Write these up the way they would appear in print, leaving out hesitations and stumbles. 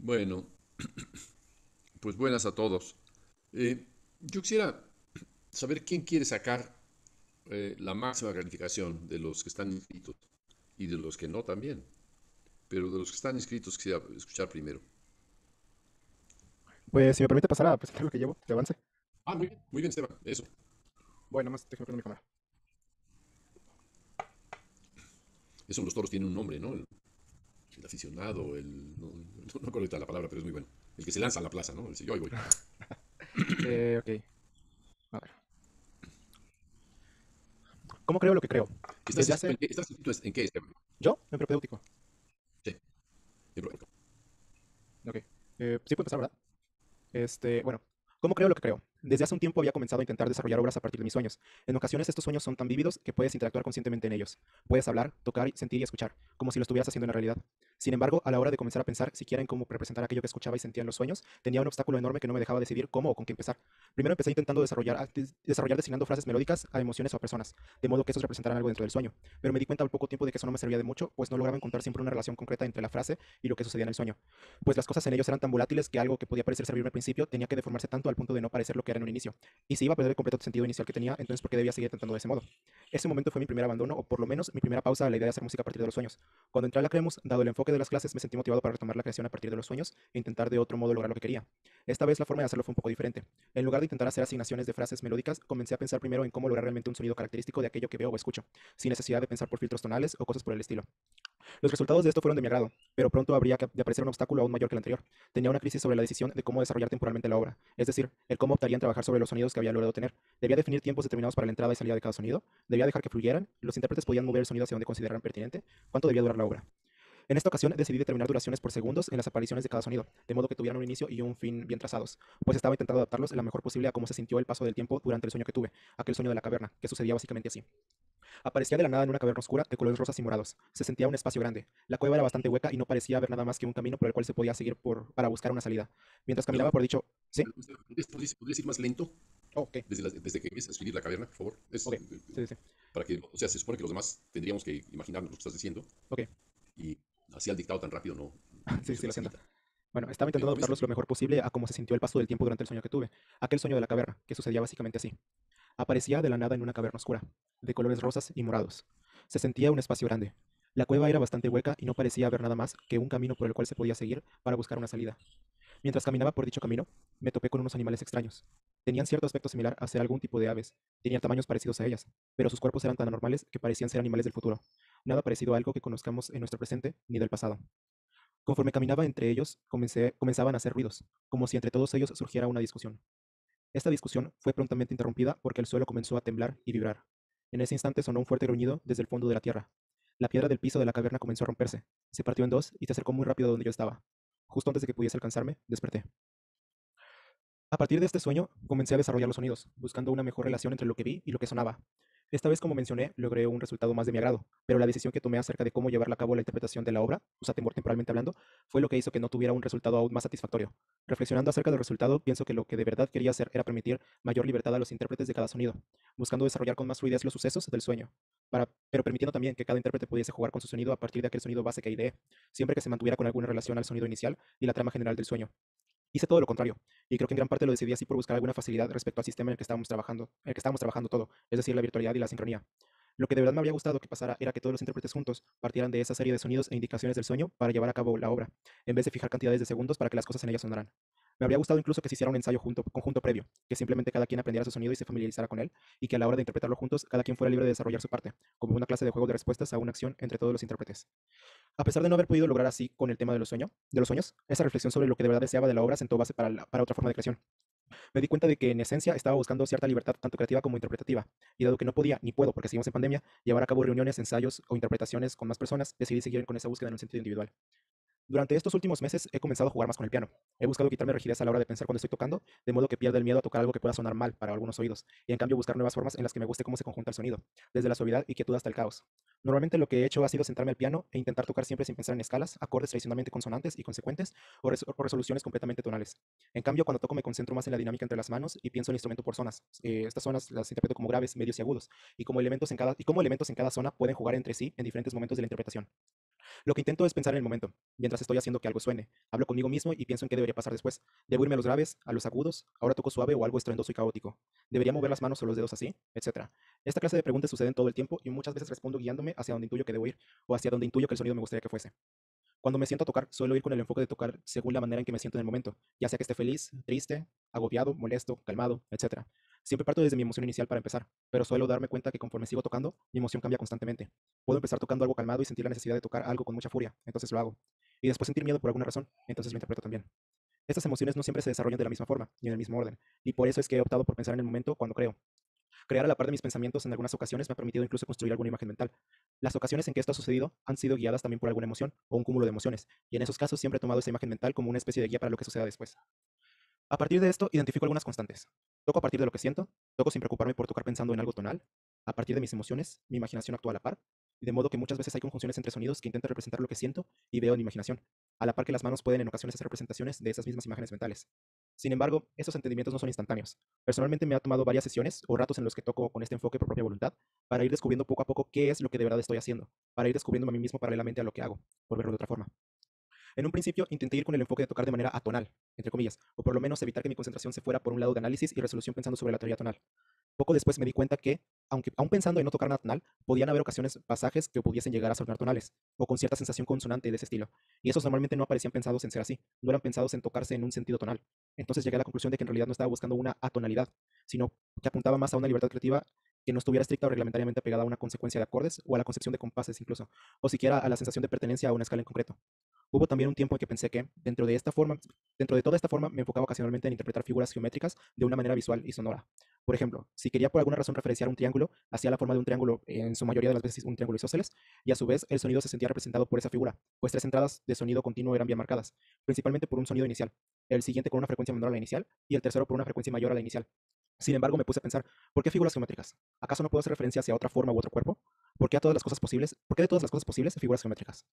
Bueno, pues buenas a todos. Yo quisiera saber quién quiere sacar la máxima calificación de los que están inscritos y de los que no también. Pero de los que están inscritos quisiera escuchar primero. Pues si me permite pasar a presentar lo que llevo de avance. Ah, muy bien, Esteban. Eso. Bueno, más déjame prender mi cámara. Eso los toros tienen un nombre, ¿no? El aficionado, no recuerdo ahorita la palabra, pero es muy bueno. El que se lanza a la plaza, ¿no? Dice, yo ahí voy. Ok, a ver. ¿Cómo creo lo que creo? ¿Estás Desde inscrito hace... en qué, en qué, Esteban? ¿Yo? En propedéutico. Sí, en Roberto. Ok. Sí puede empezar, ¿verdad? Bueno, ¿cómo creo lo que creo? Desde hace un tiempo había comenzado a intentar desarrollar obras a partir de mis sueños. En ocasiones estos sueños son tan vívidos que puedes interactuar conscientemente en ellos. Puedes hablar, tocar, sentir y escuchar, como si lo estuvieras haciendo en la realidad. Sin embargo, a la hora de comenzar a pensar siquiera en cómo representar aquello que escuchaba y sentía en los sueños, tenía un obstáculo enorme que no me dejaba decidir cómo o con qué empezar. Primero empecé intentando desarrollar designando frases melódicas a emociones o a personas, de modo que esos representaran algo dentro del sueño. Pero me di cuenta al poco tiempo de que eso no me servía de mucho, pues no lograba encontrar siempre una relación concreta entre la frase y lo que sucedía en el sueño, pues las cosas en ellos eran tan volátiles que algo que podía parecer servirme al principio tenía que deformarse tanto al punto de no parecer lo que era en un inicio. Y si iba a perder el completo sentido inicial que tenía, entonces ¿por qué debía seguir intentando de ese modo? Ese momento fue mi primer abandono, o por lo menos mi primera pausa a la idea de hacer música a partir de los sueños. Cuando entré a la Cremus, dado el enfoque de las clases, me sentí motivado para retomar la creación a partir de los sueños e intentar de otro modo lograr lo que quería. Esta vez la forma de hacerlo fue un poco diferente. En lugar de intentar hacer asignaciones de frases melódicas, comencé a pensar primero en cómo lograr realmente un sonido característico de aquello que veo o escucho, sin necesidad de pensar por filtros tonales o cosas por el estilo. Los resultados de esto fueron de mi agrado, pero pronto habría de aparecer un obstáculo aún mayor que el anterior. Tenía una crisis sobre la decisión de cómo desarrollar temporalmente la obra, es decir, el cómo optaría en trabajar sobre los sonidos que había logrado tener. Debía definir tiempos determinados para la entrada y salida de cada sonido, debía dejar que fluyeran, los intérpretes podían mover el sonido hacia donde consideraran pertinente, cuánto debía durar la obra. En esta ocasión decidí determinar duraciones por segundos en las apariciones de cada sonido, de modo que tuvieran un inicio y un fin bien trazados, pues estaba intentando adaptarlos en la mejor posible a cómo se sintió el paso del tiempo durante el sueño que tuve, aquel sueño de la caverna, que sucedía básicamente así. Aparecía de la nada en una caverna oscura de colores rosas y morados. Se sentía un espacio grande. La cueva era bastante hueca y no parecía haber nada más que un camino por el cual se podía seguir para buscar una salida. Mientras caminaba Perdón, por dicho... ¿Sí? ¿podrías ir más lento Oh, ok, desde que empiezas a escribir la caverna, por favor? ok. Sí, sí, sí. Para que, o sea, se supone que los demás tendríamos que imaginarnos lo que estás diciendo Ok. y así al dictado tan rápido no Sí, se sí, lo siento. facilita. Bueno, estaba Pero intentando comienza adaptarlos lo mejor posible a cómo se sintió el paso del tiempo durante el sueño que tuve. Aquel sueño de la caverna, que sucedía básicamente así. Aparecía de la nada en una caverna oscura, de colores rosas y morados. Se sentía un espacio grande. La cueva era bastante hueca y no parecía haber nada más que un camino por el cual se podía seguir para buscar una salida. Mientras caminaba por dicho camino, me topé con unos animales extraños. Tenían cierto aspecto similar a ser algún tipo de aves, tenían tamaños parecidos a ellas, pero sus cuerpos eran tan anormales que parecían ser animales del futuro, nada parecido a algo que conozcamos en nuestro presente ni del pasado. Conforme caminaba entre ellos, comenzaban a hacer ruidos, como si entre todos ellos surgiera una discusión. Esta discusión fue prontamente interrumpida porque el suelo comenzó a temblar y vibrar. En ese instante sonó un fuerte gruñido desde el fondo de la tierra. La piedra del piso de la caverna comenzó a romperse, se partió en dos y se acercó muy rápido a donde yo estaba. Justo antes de que pudiese alcanzarme, desperté. A partir de este sueño, comencé a desarrollar los sonidos, buscando una mejor relación entre lo que vi y lo que sonaba. Esta vez, como mencioné, logré un resultado más de mi agrado, pero la decisión que tomé acerca de cómo llevar a cabo la interpretación de la obra, o sea, temporalmente hablando, fue lo que hizo que no tuviera un resultado aún más satisfactorio. Reflexionando acerca del resultado, pienso que lo que de verdad quería hacer era permitir mayor libertad a los intérpretes de cada sonido, buscando desarrollar con más fluidez los sucesos del sueño, pero permitiendo también que cada intérprete pudiese jugar con su sonido a partir de aquel sonido base que ideé, siempre que se mantuviera con alguna relación al sonido inicial y la trama general del sueño. Hice todo lo contrario, y creo que en gran parte lo decidí así por buscar alguna facilidad respecto al sistema en el que estábamos trabajando todo, es decir, la virtualidad y la sincronía. Lo que de verdad me habría gustado que pasara era que todos los intérpretes juntos partieran de esa serie de sonidos e indicaciones del sueño para llevar a cabo la obra, en vez de fijar cantidades de segundos para que las cosas en ella sonaran. Me habría gustado incluso que se hiciera un ensayo conjunto previo, que simplemente cada quien aprendiera su sonido y se familiarizara con él, y que a la hora de interpretarlo juntos, cada quien fuera libre de desarrollar su parte, como una clase de juego de respuestas a una acción entre todos los intérpretes. A pesar de no haber podido lograr así con el tema de los sueños, esa reflexión sobre lo que de verdad deseaba de la obra sentó base para otra forma de creación. Me di cuenta de que en esencia estaba buscando cierta libertad tanto creativa como interpretativa, y dado que no podía ni puedo, porque seguimos en pandemia, llevar a cabo reuniones, ensayos o interpretaciones con más personas, decidí seguir con esa búsqueda en un sentido individual. Durante estos últimos meses he comenzado a jugar más con el piano. He buscado quitarme rigidez a la hora de pensar cuando estoy tocando, de modo que pierda el miedo a tocar algo que pueda sonar mal para algunos oídos, y en cambio buscar nuevas formas en las que me guste cómo se conjunta el sonido, desde la suavidad y quietud hasta el caos. Normalmente lo que he hecho ha sido sentarme al piano e intentar tocar siempre sin pensar en escalas, acordes tradicionalmente consonantes y consecuentes, o resoluciones completamente tonales. En cambio, cuando toco me concentro más en la dinámica entre las manos y pienso el instrumento por zonas. Estas zonas las interpreto como graves, medios y agudos, y como elementos en cada zona pueden jugar entre sí en diferentes momentos de la interpretación. Lo que intento es pensar en el momento, mientras estoy haciendo que algo suene. Hablo conmigo mismo y pienso en qué debería pasar después. ¿Debo irme a los graves, a los agudos? ¿Ahora toco suave o algo estruendoso y caótico? ¿Debería mover las manos o los dedos así? Etcétera. Esta clase de preguntas suceden todo el tiempo y muchas veces respondo guiándome hacia donde intuyo que debo ir o hacia donde intuyo que el sonido me gustaría que fuese. Cuando me siento a tocar, suelo ir con el enfoque de tocar según la manera en que me siento en el momento, ya sea que esté feliz, triste, agobiado, molesto, calmado, etcétera. Siempre parto desde mi emoción inicial para empezar, pero suelo darme cuenta que conforme sigo tocando, mi emoción cambia constantemente. Puedo empezar tocando algo calmado y sentir la necesidad de tocar algo con mucha furia, entonces lo hago. Y después sentir miedo por alguna razón, entonces lo interpreto también. Estas emociones no siempre se desarrollan de la misma forma, ni en el mismo orden, y por eso es que he optado por pensar en el momento cuando creo. Crear a la par de mis pensamientos en algunas ocasiones me ha permitido incluso construir alguna imagen mental. Las ocasiones en que esto ha sucedido han sido guiadas también por alguna emoción o un cúmulo de emociones, y en esos casos siempre he tomado esa imagen mental como una especie de guía para lo que suceda después. A partir de esto, identifico algunas constantes. Toco a partir de lo que siento, toco sin preocuparme por tocar pensando en algo tonal. A partir de mis emociones, mi imaginación actúa a la par, y de modo que muchas veces hay conjunciones entre sonidos que intentan representar lo que siento y veo en mi imaginación, a la par que las manos pueden en ocasiones hacer representaciones de esas mismas imágenes mentales. Sin embargo, esos entendimientos no son instantáneos. Personalmente me ha tomado varias sesiones o ratos en los que toco con este enfoque por propia voluntad para ir descubriendo poco a poco qué es lo que de verdad estoy haciendo, para ir descubriendo a mí mismo paralelamente a lo que hago, por verlo de otra forma. En un principio intenté ir con el enfoque de tocar de manera atonal, entre comillas, o por lo menos evitar que mi concentración se fuera por un lado de análisis y resolución pensando sobre la teoría tonal. Poco después me di cuenta que, aunque aún pensando en no tocar nada tonal, podían haber ocasiones, pasajes que pudiesen llegar a sonar tonales, o con cierta sensación consonante de ese estilo. Y esos normalmente no aparecían pensados en ser así, no eran pensados en tocarse en un sentido tonal. Entonces llegué a la conclusión de que en realidad no estaba buscando una atonalidad, sino que apuntaba más a una libertad creativa que no estuviera estricta o reglamentariamente pegada a una consecuencia de acordes o a la concepción de compases incluso, o siquiera a la sensación de pertenencia a una escala en concreto. Hubo también un tiempo en que pensé que, dentro de toda esta forma, me enfocaba ocasionalmente en interpretar figuras geométricas de una manera visual y sonora. Por ejemplo, si quería por alguna razón referenciar un triángulo, hacía la forma de un triángulo, en su mayoría de las veces un triángulo isósceles, y a su vez el sonido se sentía representado por esa figura, pues tres entradas de sonido continuo eran bien marcadas, principalmente por un sonido inicial, el siguiente con una frecuencia menor a la inicial y el tercero por una frecuencia mayor a la inicial. Sin embargo, me puse a pensar, ¿por qué figuras geométricas? ¿Acaso no puedo hacer referencia hacia otra forma u otro cuerpo? ¿Por qué de todas las cosas posibles figuras geométricas?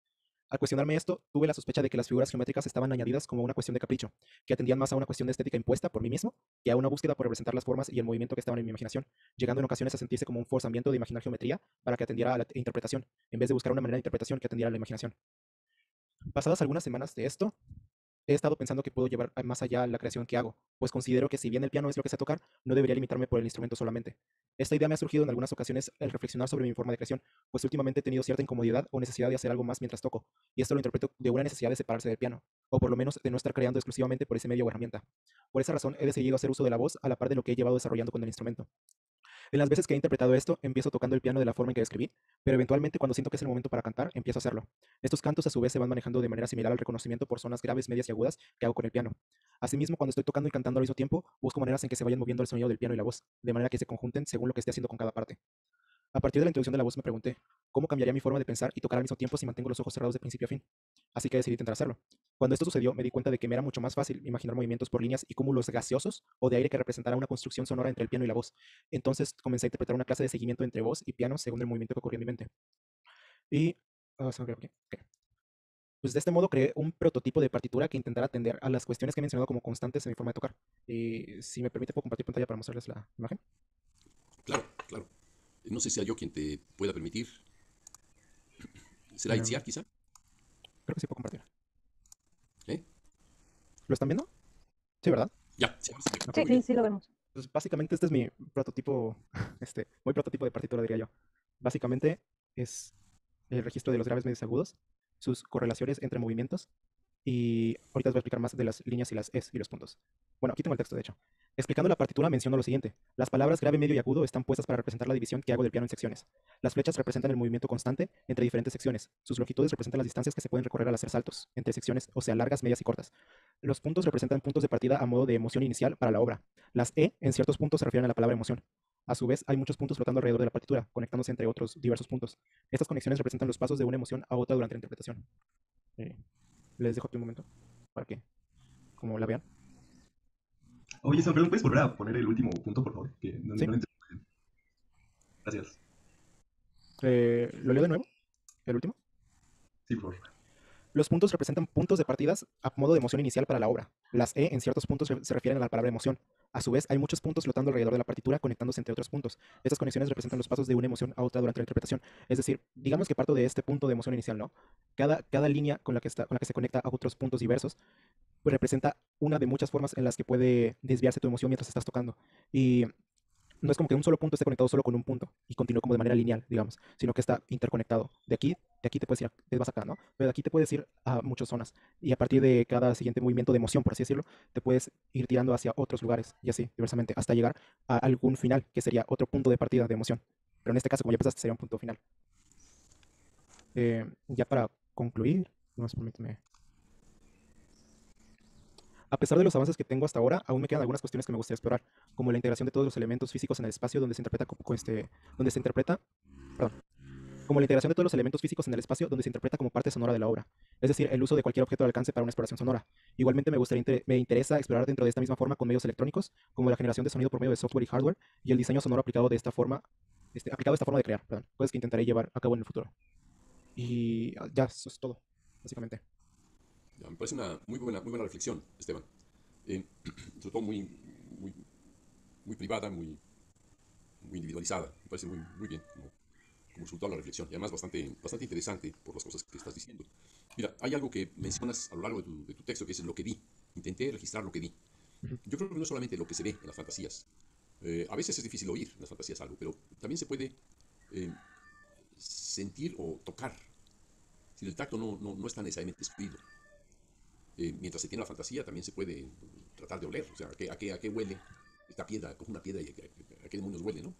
Al cuestionarme esto, tuve la sospecha de que las figuras geométricas estaban añadidas como una cuestión de capricho, que atendían más a una cuestión de estética impuesta por mí mismo que a una búsqueda por representar las formas y el movimiento que estaban en mi imaginación, llegando en ocasiones a sentirse como un forzamiento de imaginar geometría para que atendiera a la interpretación, en vez de buscar una manera de interpretación que atendiera a la imaginación. Pasadas algunas semanas de esto, he estado pensando que puedo llevar más allá la creación que hago, pues considero que si bien el piano es lo que sé tocar, no debería limitarme por el instrumento solamente. Esta idea me ha surgido en algunas ocasiones al reflexionar sobre mi forma de creación, pues últimamente he tenido cierta incomodidad o necesidad de hacer algo más mientras toco, y esto lo interpreto de una necesidad de separarse del piano, o por lo menos de no estar creando exclusivamente por ese medio o herramienta. Por esa razón he decidido hacer uso de la voz a la par de lo que he llevado desarrollando con el instrumento. En las veces que he interpretado esto, empiezo tocando el piano de la forma en que describí, pero eventualmente cuando siento que es el momento para cantar, empiezo a hacerlo. Estos cantos a su vez se van manejando de manera similar al reconocimiento por zonas graves, medias y agudas que hago con el piano. Asimismo, cuando estoy tocando y cantando al mismo tiempo, busco maneras en que se vayan moviendo el sonido del piano y la voz, de manera que se conjunten según lo que esté haciendo con cada parte. A partir de la introducción de la voz me pregunté, ¿cómo cambiaría mi forma de pensar y tocar al mismo tiempo si mantengo los ojos cerrados de principio a fin? Así que decidí intentar hacerlo. Cuando esto sucedió, me di cuenta de que me era mucho más fácil imaginar movimientos por líneas y cúmulos gaseosos o de aire que representara una construcción sonora entre el piano y la voz. Entonces comencé a interpretar una clase de seguimiento entre voz y piano según el movimiento que ocurría en mi mente. Y, se me olvidó, ok. Pues de este modo creé un prototipo de partitura que intentara atender a las cuestiones que he mencionado como constantes en mi forma de tocar. Y si me permite, puedo compartir pantalla para mostrarles la imagen. Claro, claro. No sé si sea yo quien te pueda permitir. ¿Será Em, Itziar, quizá? Creo que sí puedo compartir. ¿Eh? ¿Lo están viendo? Sí, ¿verdad? Ya, sí, ahora sí te Ok, Sí, muy ok. sí, bien. sí lo vemos. Pues básicamente este es mi prototipo, muy prototipo de partitura, diría yo. Básicamente es el registro de los graves medios agudos, sus correlaciones entre movimientos, y ahorita os voy a explicar más de las líneas y las es y los puntos. Bueno, aquí tengo el texto, de hecho. Explicando la partitura menciono lo siguiente. Las palabras grave, medio y agudo están puestas para representar la división que hago del piano en secciones. Las flechas representan el movimiento constante entre diferentes secciones. Sus longitudes representan las distancias que se pueden recorrer al hacer saltos entre secciones, o sea, largas, medias y cortas. Los puntos representan puntos de partida a modo de emoción inicial para la obra. Las E en ciertos puntos se refieren a la palabra emoción. A su vez, hay muchos puntos flotando alrededor de la partitura, conectándose entre otros diversos puntos. Estas conexiones representan los pasos de una emoción a otra durante la interpretación. Eh, Les dejo aquí un momento para que, como la vean. Oye, San, perdón, ¿puedes volver a poner el último punto, por favor? Que no Sí, lo entendí muy bien. Gracias. lo leo de nuevo, el último. Sí, por favor. Los puntos representan puntos de partidas a modo de emoción inicial para la obra. Las E en ciertos puntos se refieren a la palabra emoción. A su vez, hay muchos puntos flotando alrededor de la partitura conectándose entre otros puntos. Estas conexiones representan los pasos de una emoción a otra durante la interpretación. Es decir, digamos que parto de este punto de emoción inicial, ¿no? Cada línea con la que se conecta a otros puntos diversos pues representa una de muchas formas en las que puede desviarse tu emoción mientras estás tocando. Y no es como que un solo punto esté conectado solo con un punto y continúe como de manera lineal, digamos, sino que está interconectado. De aquí te puedes ir, te vas acá, ¿no? Pero de aquí te puedes ir a muchas zonas y a partir de cada siguiente movimiento de emoción, por así decirlo, te puedes ir tirando hacia otros lugares y así, diversamente, hasta llegar a algún final, que sería otro punto de partida de emoción. Pero en este caso, como ya empezaste, sería un punto final. Ya para concluir, no permíteme. A pesar de los avances que tengo hasta ahora, aún me quedan algunas cuestiones que me gustaría explorar, como la integración de todos los elementos físicos en el espacio donde se interpreta, perdón, como la integración de todos los elementos físicos en el espacio donde se interpreta como parte sonora de la obra, es decir, el uso de cualquier objeto al alcance para una exploración sonora. Igualmente me interesa explorar dentro de esta misma forma con medios electrónicos, como la generación de sonido por medio de software y hardware, y el diseño sonoro aplicado de esta forma, aplicado a esta forma de crear, perdón, cosas que intentaré llevar a cabo en el futuro. Y ya, eso es todo, básicamente. Ya, me parece una muy buena reflexión, Esteban. Eh, Sobre todo muy, muy privada, muy individualizada. Me parece muy bien como resultado de la reflexión. Y además bastante interesante por las cosas que estás diciendo. Mira, hay algo que mencionas a lo largo de tu texto que es lo que vi. Intenté registrar lo que vi. Ujú. Yo creo que no es solamente lo que se ve en las fantasías. A veces es difícil oír en las fantasías algo, pero también se puede eh, sentir o tocar. Si el tacto no está necesariamente excluido. Mientras se tiene la fantasía, también se puede tratar de oler. O sea, a qué huele esta piedra? Coge una piedra y a qué demonios huele, ¿no?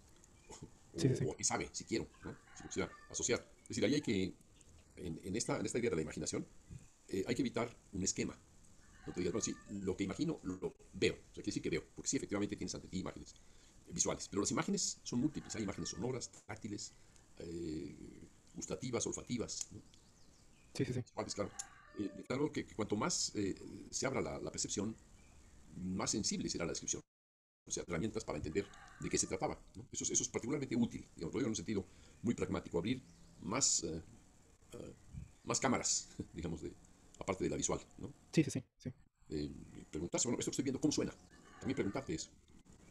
Sí, sí, sí. O a qué sabe, si quiero, ¿no? Si lo quisiera asociar. Es decir, ahí hay que, en esta idea de la imaginación, hay que evitar un esquema. No te digas, bueno, sí, lo que imagino lo veo. O sea, quiere decir que veo, porque sí, efectivamente tienes ante ti imágenes visuales. Pero las imágenes son múltiples. Hay imágenes sonoras, táctiles, eh, gustativas, olfativas, ¿no? Sí, sí, sí. Visuales, claro. Claro que cuanto más se abra la percepción, más sensible será la descripción. O sea, herramientas para entender de qué se trataba, ¿no? Eso es particularmente útil, digamos, lo digo en un sentido muy pragmático, abrir más, más cámaras, digamos, aparte de la visual, ¿no? Sí, sí, sí, sí. Eh, Preguntarse, bueno, esto que estoy viendo, ¿cómo suena? También preguntarte eso.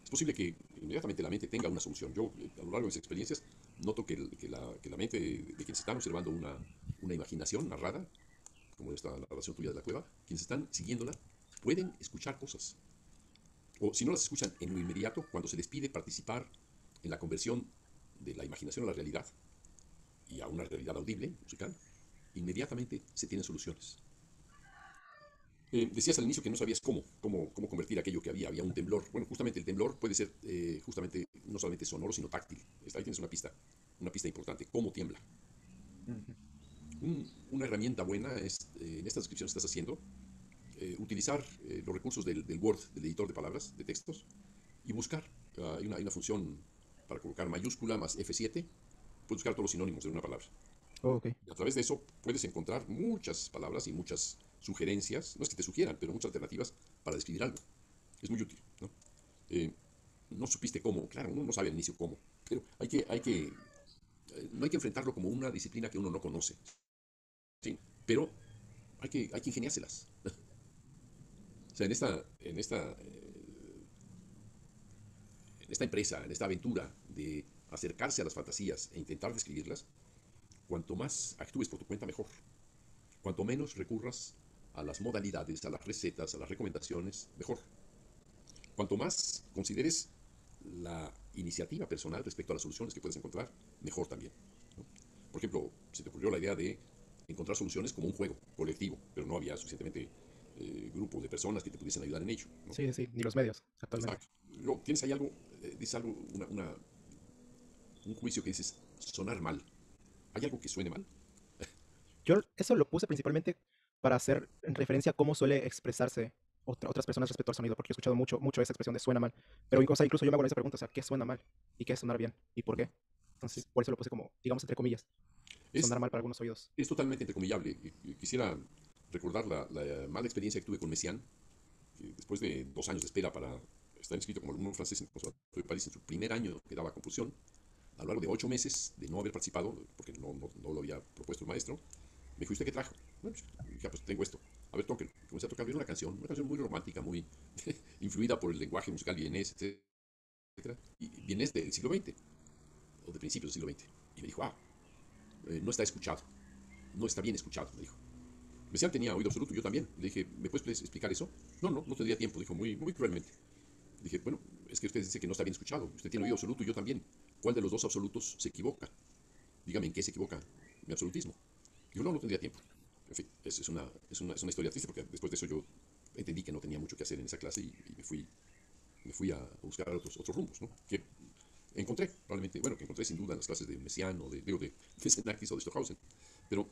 Es posible que inmediatamente la mente tenga una solución. Yo, a lo largo de mis experiencias, noto que la mente de quienes están observando una imaginación narrada, como esta narración tuya de la cueva, quienes están siguiéndola, pueden escuchar cosas. O si no las escuchan en lo inmediato, cuando se les pide participar en la conversión de la imaginación a la realidad y a una realidad audible, musical, inmediatamente se tienen soluciones. Decías al inicio que no sabías cómo convertir aquello que había un temblor. Bueno, justamente el temblor puede ser justamente no solamente sonoro, sino táctil. Ahí tienes una pista importante, cómo tiembla. Ujú. Una herramienta buena es, en esta descripción que estás haciendo, utilizar los recursos del Word, del editor de palabras, de textos, y buscar. Hay una función para colocar mayúscula más F7, puedes buscar todos los sinónimos de una palabra. Oh, ok. Y a través de eso puedes encontrar muchas palabras y muchas sugerencias, no es que te sugieran, pero muchas alternativas para describir algo. Es muy útil, ¿no? Eh, no supiste cómo, claro, uno no sabe al inicio cómo, pero no hay que enfrentarlo como una disciplina que uno no conoce, ¿sí? Pero hay que ingeniárselas. O sea, en esta empresa, en esta aventura de acercarse a las fantasías e intentar describirlas, cuanto más actúes por tu cuenta, mejor. Cuanto menos recurras a las modalidades, a las recetas, a las recomendaciones, mejor. Cuanto más consideres la iniciativa personal respecto a las soluciones que puedes encontrar, mejor también, ¿no? Por ejemplo, se te ocurrió la idea de encontrar soluciones como un juego colectivo, pero no había suficientemente grupos de personas que te pudiesen ayudar en ello, ¿no? Sí, sí, sí, ni los medios, actualmente. Exacto. Luego, tienes ahí algo, dices algo, un juicio que dices sonar mal. ¿Hay algo que suene mal? Yo eso lo puse principalmente para hacer en referencia a cómo suele expresarse otras personas respecto al sonido, porque he escuchado mucho esa expresión de suena mal. Pero o sea, incluso yo me hago esa pregunta, o sea, ¿qué suena mal? ¿Y qué es sonar bien? ¿Y por qué? Entonces, por eso lo puse como, digamos, entre comillas, Es, sonar mal para algunos oídos. es totalmente entrecomillable. Quisiera recordar la mala experiencia que tuve con Messiaen, que después de 2 años de espera para estar inscrito como alumno francés en el Conservatorio de París en su primer año que daba composición, a lo largo de 8 meses de no haber participado, porque no lo había propuesto el maestro, me dijo, ¿usted qué trajo? Bueno, pues, ya pues tengo esto. A ver, tóquenlo. Comencé a tocar bien una canción muy romántica, muy influida por el lenguaje musical vienés, etcétera. Y vienés del siglo XX, o de principios del siglo XX. Y me dijo, no está escuchado, no está bien escuchado, me dijo. Messiaen tenía oído absoluto, yo también. Le dije, ¿me puedes explicar eso? No tendría tiempo, dijo muy cruelmente. Le dije, bueno, es que usted dice que no está bien escuchado. Usted tiene oído absoluto y yo también. ¿Cuál de los dos absolutos se equivoca? Dígame en qué se equivoca mi absolutismo. Dijo, no tendría tiempo. En fin, es una historia triste porque después de eso yo entendí que no tenía mucho que hacer en esa clase y me fui a buscar otros rumbos, ¿no? Que encontré, probablemente, bueno, que encontré sin duda en las clases de Messiaen o de Xenakis o de Stockhausen. Pero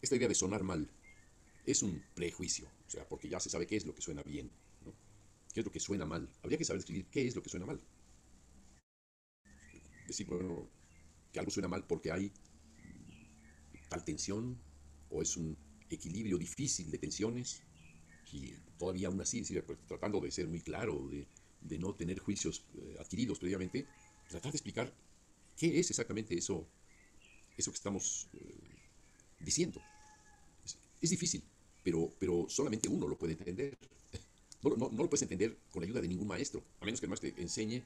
esta idea de sonar mal es un prejuicio, o sea, porque ya se sabe qué es lo que suena bien, ¿no? ¿Qué es lo que suena mal? Habría que saber escribir qué es lo que suena mal. Decir, bueno, que algo suena mal porque hay tal tensión o es un equilibrio difícil de tensiones y todavía aún así, decir, pues, tratando de ser muy claro, de no tener juicios adquiridos previamente, tratar de explicar qué es exactamente eso que estamos diciendo. Es difícil, pero solamente uno lo puede entender. No lo puedes entender con la ayuda de ningún maestro, a menos que el maestro te enseñe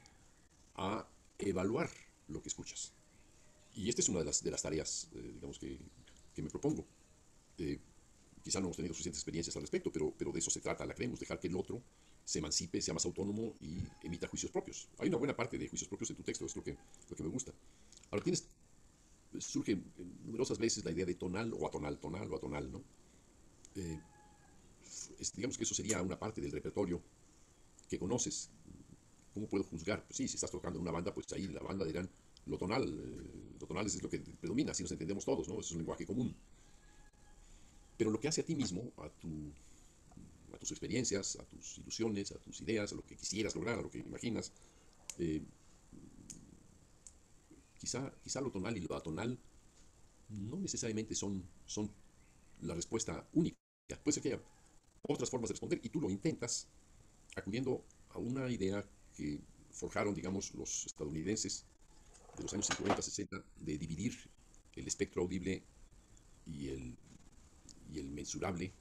a evaluar lo que escuchas. Y esta es una de las tareas, digamos, que me propongo. Eh, Quizá no hemos tenido suficientes experiencias al respecto, pero de eso se trata la creemos, dejar que el otro se emancipe, sea más autónomo y emita juicios propios. Hay una buena parte de juicios propios en tu texto, es lo que me gusta. Ahora surge numerosas veces la idea de tonal o atonal, ¿no? Eh, digamos que eso sería una parte del repertorio que conoces. ¿Cómo puedo juzgar? Pues sí, si estás tocando en una banda, pues ahí la banda dirán lo tonal es lo que predomina, así nos entendemos todos, ¿no? Es un lenguaje común. Pero lo que hace a ti mismo, a tus experiencias, a tus ilusiones, a tus ideas, a lo que quisieras lograr, a lo que imaginas, eh, quizá lo tonal y lo atonal no necesariamente son la respuesta única. Puede ser que haya otras formas de responder y tú lo intentas acudiendo a una idea que forjaron, digamos, los estadounidenses de los años 50, 60, de dividir el espectro audible y el mensurable,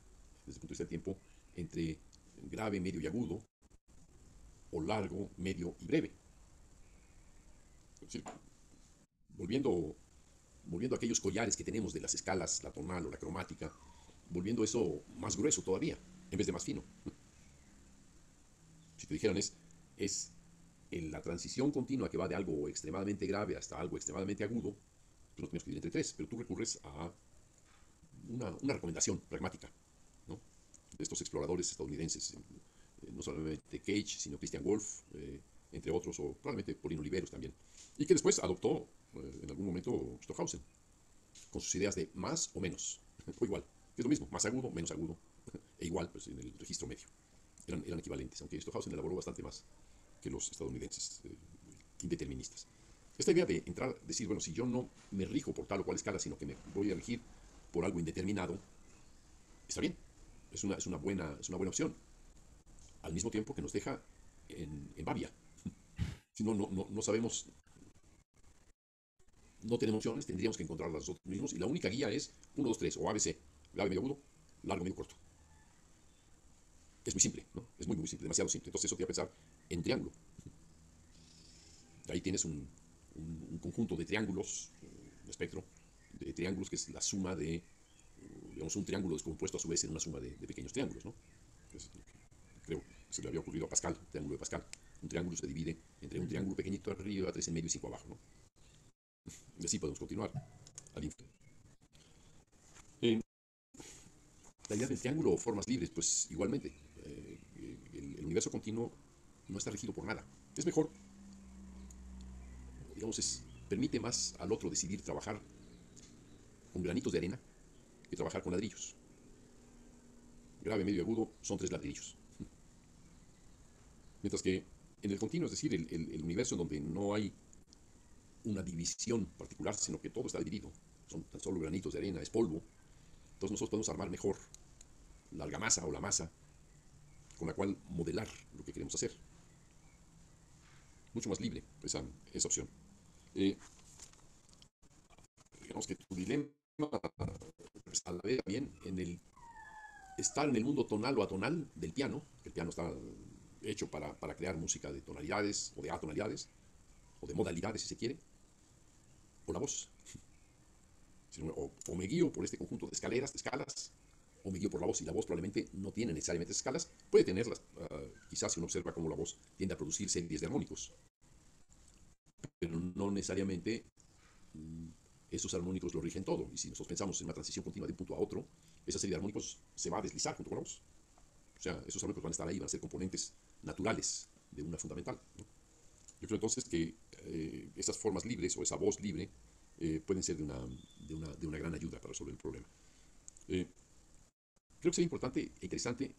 desde el punto de vista del tiempo, entre grave, medio y agudo, o largo, medio y breve. Es decir, volviendo, volviendo a aquellos collares que tenemos de las escalas, la tonal o la cromática, volviendo eso más grueso todavía, en vez de más fino. Si te dijeran es en la transición continua que va de algo extremadamente grave hasta algo extremadamente agudo, tú no tienes que ir entre tres, pero tú recurres a una recomendación pragmática, ¿no? De estos exploradores estadounidenses, no solamente Cage, sino Christian Wolff, entre otros, o probablemente Paulino Oliveros también, y que después adoptó en algún momento Stockhausen, con sus ideas de más o menos, o igual, que es lo mismo, más agudo, menos agudo, e igual pues, en el registro medio. Eran equivalentes, aunque Stockhausen elaboró bastante más que los estadounidenses indeterministas. Esta idea de entrar, decir, bueno, si yo no me rijo por tal o cual escala, sino que me voy a regir por algo indeterminado, está bien, es una buena opción, al mismo tiempo que nos deja en babia. Si no sabemos, no tenemos opciones, tendríamos que encontrarlas nosotros mismos, y la única guía es 1, 2, 3, o ABC, grave, medio agudo, largo, medio, corto. Es muy simple, ¿no? Es muy simple, demasiado simple. Entonces eso te va a pensar en triángulo. Ahí tienes un conjunto de triángulos, un espectro de triángulos que es la suma de, digamos, un triángulo descompuesto a su vez en una suma de pequeños triángulos, ¿no? Entonces, creo que se le había ocurrido a Pascal, el triángulo de Pascal. Un triángulo se divide entre un triángulo pequeñito arriba, 3 en medio y 5 abajo, ¿no? Y así podemos continuar al infinito. La idea del triángulo o formas libres, pues igualmente, el universo continuo no está regido por nada. Es mejor, digamos, permite más al otro decidir trabajar con granitos de arena que trabajar con ladrillos. Grave, medio y agudo son 3 ladrillos. Mientras que en el continuo, es decir, el universo en donde no hay una división particular, sino que todo está dividido, son tan solo granitos de arena, es polvo, entonces nosotros podemos armar mejor la argamasa o la masa con la cual modelar lo que queremos hacer. Mucho más libre esa opción. Eh, digamos que tu dilema a la vez también en el estar en el mundo tonal o atonal del piano, que el piano está hecho para crear música de tonalidades o de atonalidades, o de modalidades si se quiere, o la voz. O me guío por este conjunto de escaleras, de escalas, o me guío por la voz, y la voz probablemente no tiene necesariamente escalas, puede tenerlas, quizás si uno observa cómo la voz tiende a producir series de armónicos, pero no necesariamente mm, esos armónicos lo rigen todo, y si nosotros pensamos en una transición continua de un punto a otro, esa serie de armónicos se va a deslizar junto con la voz. O sea, esos armónicos van a estar ahí, van a ser componentes naturales de una fundamental, ¿no? Yo creo entonces que esas formas libres o esa voz libre pueden ser de una gran ayuda para resolver el problema. Eh, Creo que sería importante e interesante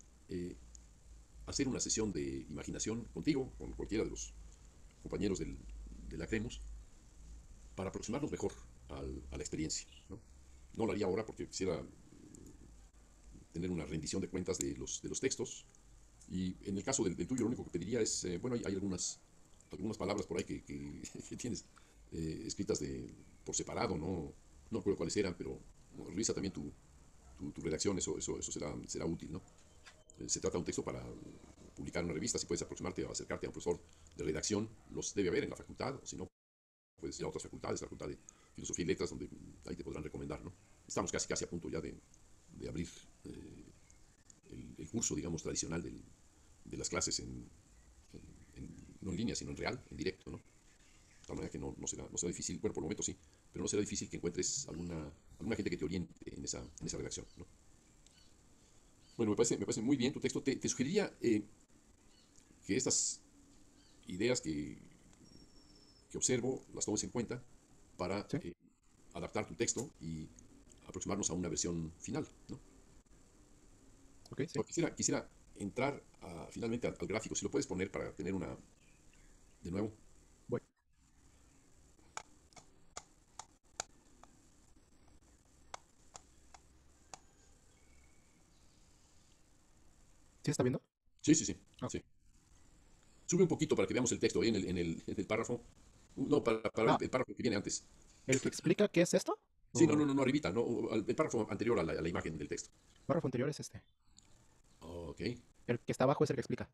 hacer una sesión de imaginación contigo, con cualquiera de los compañeros de la CREMUS, para aproximarnos mejor a la experiencia, ¿no? No lo haría ahora porque quisiera tener una rendición de cuentas de los textos. Y en el caso del tuyo, lo único que pediría es, bueno, hay algunas palabras por ahí que tienes escritas por separado, ¿no? No recuerdo cuáles eran, pero revisa también tu redacción, eso será útil, ¿no? Se trata de un texto para publicar en una revista, si puedes aproximarte o acercarte a un profesor de redacción, los debe haber en la facultad, o si no, puedes ir a otras facultades, la facultad de Filosofía y Letras, donde ahí te podrán recomendar, ¿no? Estamos casi a punto ya de abrir el curso, digamos, tradicional de las clases no en línea, sino en real, en directo, ¿no? De tal manera que no será difícil, bueno, por el momento sí, pero no será difícil que encuentres alguna gente que te oriente en esa redacción, ¿no? Bueno, me parece muy bien tu texto. Te sugeriría que estas ideas que observo las tomes en cuenta para ¿Sí? adaptar tu texto y aproximarnos a una versión final, ¿no? Ok, sí. Pero quisiera entrar finalmente al gráfico, si lo puedes poner para tener una, de nuevo. Voy. ¿Sí está viendo? Sí, sí, sí, Ok. sí. Sube un poquito para que veamos el texto ahí en el párrafo. No, para ver Ah, el párrafo que viene antes. ¿el que explica qué es esto? Sí, no, ¿O no, arribita, no, el párrafo anterior a la imagen del texto. párrafo anterior es este? Ok. El que está abajo es el que explica.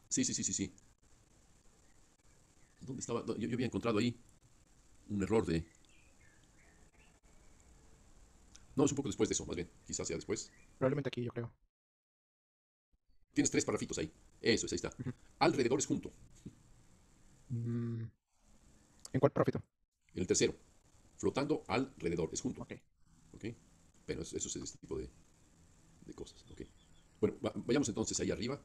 Sí, sí, sí, sí, sí. ¿Dónde estaba? Yo había encontrado ahí un error de... No, es un poco después de eso, más bien. Quizás sea después. Probablemente aquí, yo creo. Tienes tres párrafitos ahí. Eso es, ahí está. Ujú. Alrededor es junto. Mm, ¿En cuál párrafo? El tercero. Flotando alrededor es junto. Ok. ¿Ok? Pero eso es este tipo de cosas. ¿Ok? Bueno, vayamos entonces ahí arriba.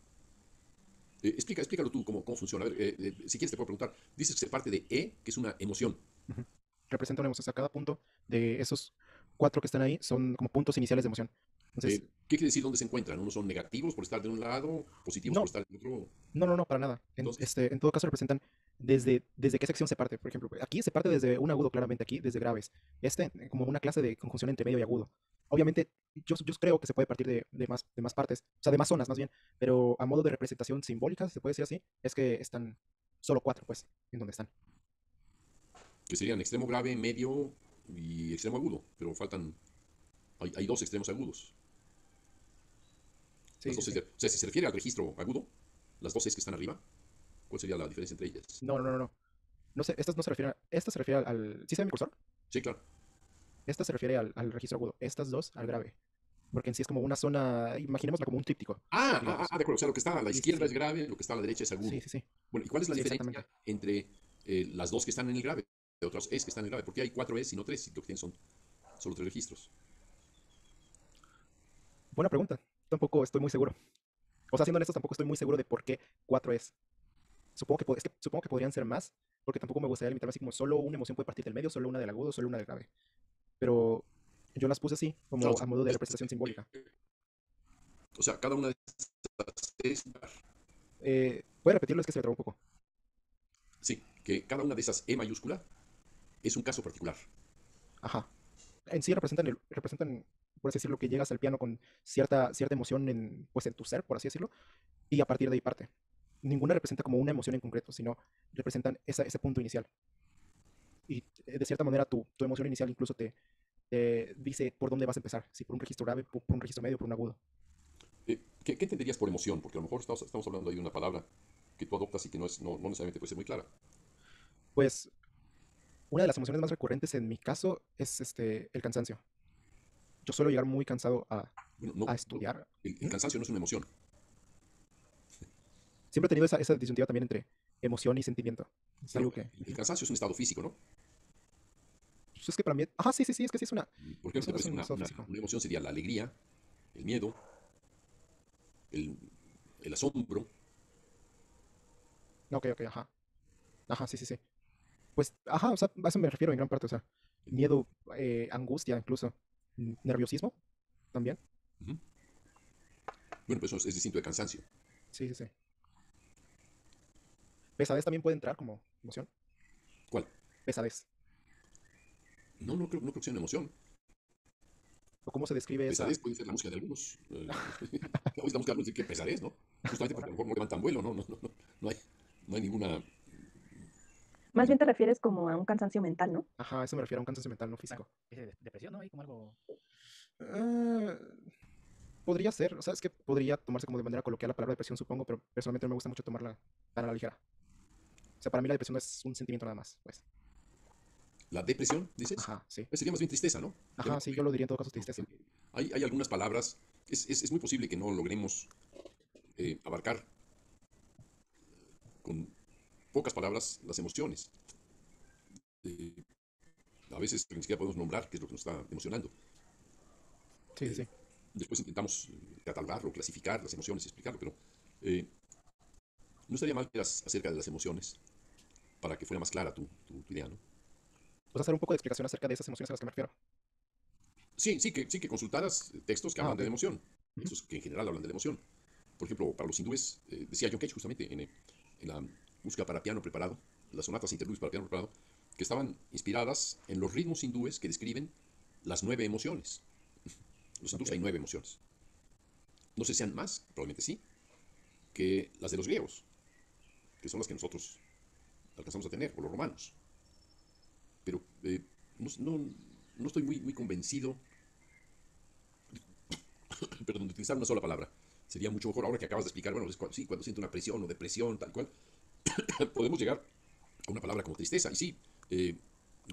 Explícalo tú cómo funciona. A ver, si quieres te puedo preguntar. Dices que se parte de E, que es una emoción. Ujú. Representa una emoción. O sea, cada punto de esos cuatro que están ahí son como puntos iniciales de emoción. Entonces, ¿Qué quiere decir dónde se encuentran? Unos son negativos por estar de un lado, positivos por no, estar del otro. no, para nada. Entonces, En todo caso representan desde qué sección se parte. Por ejemplo, aquí se parte desde un agudo, claramente, aquí desde graves. Como una clase de conjunción entre medio y agudo. Obviamente, yo creo que se puede partir de más partes, o sea, de más zonas más bien, pero a modo de representación simbólica, si se puede decir así, es que están solo cuatro, pues, en donde están. que serían extremo grave, medio y extremo agudo. Pero hay dos extremos agudos. Las Sí, sí, dos sí. o sea, si se refiere al registro agudo, las dos es que están arriba, ¿cuál sería la diferencia entre ellas? No. No sé, estas no se refieren esta se refiere ¿sí se ve mi cursor? Sí, claro. Esta se refiere al registro agudo, estas dos al grave. Porque en sí es como una zona, imaginémosla como un tríptico, digamos. De acuerdo. O sea, lo que está a la Sí, sí, izquierda sí. es grave, lo que está a la derecha es agudo. Sí. Bueno, ¿y cuál es la Sí, diferencia exactamente. entre las dos que están en el grave y otras es que están en el grave? Porque hay cuatro es y no tres, y lo que tienen son solo tres registros. Buena pregunta. Tampoco estoy muy seguro. O sea, siendo honesto, tampoco estoy muy seguro de por qué 4 es. Es que supongo que podrían ser más, porque tampoco me gustaría limitarme así como solo una emoción puede partir del medio, solo una del agudo, solo una del grave. Pero yo las puse así, Claro, como a modo de representación simbólica. o sea, cada una de estas es, ¿Puede repetirlo? Es que se me trabó un poco. sí, que cada una de esas E mayúscula es un caso particular. Ajá. En sí representan, por así decirlo, que llegas al piano con cierta emoción pues en tu ser, por así decirlo, y a partir de ahí parte. Ninguna representa como una emoción en concreto, sino representan ese punto inicial. Y de cierta manera tu emoción inicial incluso dice por dónde vas a empezar, si por un registro grave, por un registro medio, por un agudo. ¿Qué entenderías por emoción? Porque a lo mejor estamos hablando ahí de una palabra que tú adoptas y que no necesariamente puede ser muy clara. Pues una de las emociones más recurrentes en mi caso es el cansancio. Yo suelo llegar muy cansado Bueno, a no, estudiar. el ¿Mm? cansancio no es una emoción. Siempre he tenido esa disyuntiva también entre emoción y sentimiento. Es Bueno, algo que... el ujú. cansancio es un estado físico, ¿no? Pues es que para mí... Ajá, sí, sí, sí, es que sí es una... ¿Por qué no te Es parece un estado físico. una emoción? Sería la alegría, el miedo, el, el asombro. Ok, ok, ajá. Ajá, sí, sí, sí. Pues, ajá, o sea, a eso me refiero en gran parte, o sea, miedo, angustia incluso, nerviosismo también. Ujú. Bueno, pues eso es distinto de cansancio. Sí, sí, sí. Pesadez también puede entrar como emoción. ¿Cuál? Pesadez. No creo que sea una emoción. ¿O cómo se describe esa? Pesadez puede ser la música de algunos. La música de algunos dice que pesadez, ¿no? Justamente porque a lo mejor no levantan vuelo, ¿no? No hay, no hay ninguna. Más bien te refieres como a un cansancio mental, ¿no? Ajá, eso me refiero a un cansancio mental, no físico. Depresión, ¿no? Hay como algo. Ah, podría ser, o sea, es que podría tomarse como de manera coloquial la palabra depresión, supongo, pero personalmente no me gusta mucho tomarla tan a la ligera. O sea, para mí la depresión no es un sentimiento nada más, pues. La depresión, dices. Ajá, sí. Pues sería más bien tristeza, ¿no? Ajá, sí, yo lo diría en todo caso ¿No? tristeza. Hay algunas palabras. Es muy posible que no logremos abarcar con pocas palabras las emociones. Eh, a veces ni siquiera podemos nombrar qué es lo que nos está emocionando. Sí, sí, Eh, sí. Después intentamos catalogar o clasificar las emociones y explicarlo, pero eh, no estaría mal que eras acerca de las emociones para que fuera más clara tu idea, ¿no? ¿Puedes hacer un poco de explicación acerca de esas emociones a las que me refiero? Sí, que consultaras textos que Ah, hablan de ok. la emoción, Ujú. textos que en general hablan de la emoción. Por ejemplo, para los hindúes, decía John Cage justamente en la música para piano preparado, las sonatas e interludios para piano preparado, que estaban inspiradas en los ritmos hindúes que describen las 9 emociones. Los hindúes Ok. hay 9 emociones. No sé si sean más, probablemente sí, que las de los griegos, que son las que nosotros alcanzamos a tener, o los romanos. Pero no, no estoy muy convencido, perdón, de utilizar una sola palabra. Sería mucho mejor ahora que acabas de explicar, bueno, sí, cuando siento una presión o depresión, tal cual, podemos llegar a una palabra como tristeza. Y sí, eh,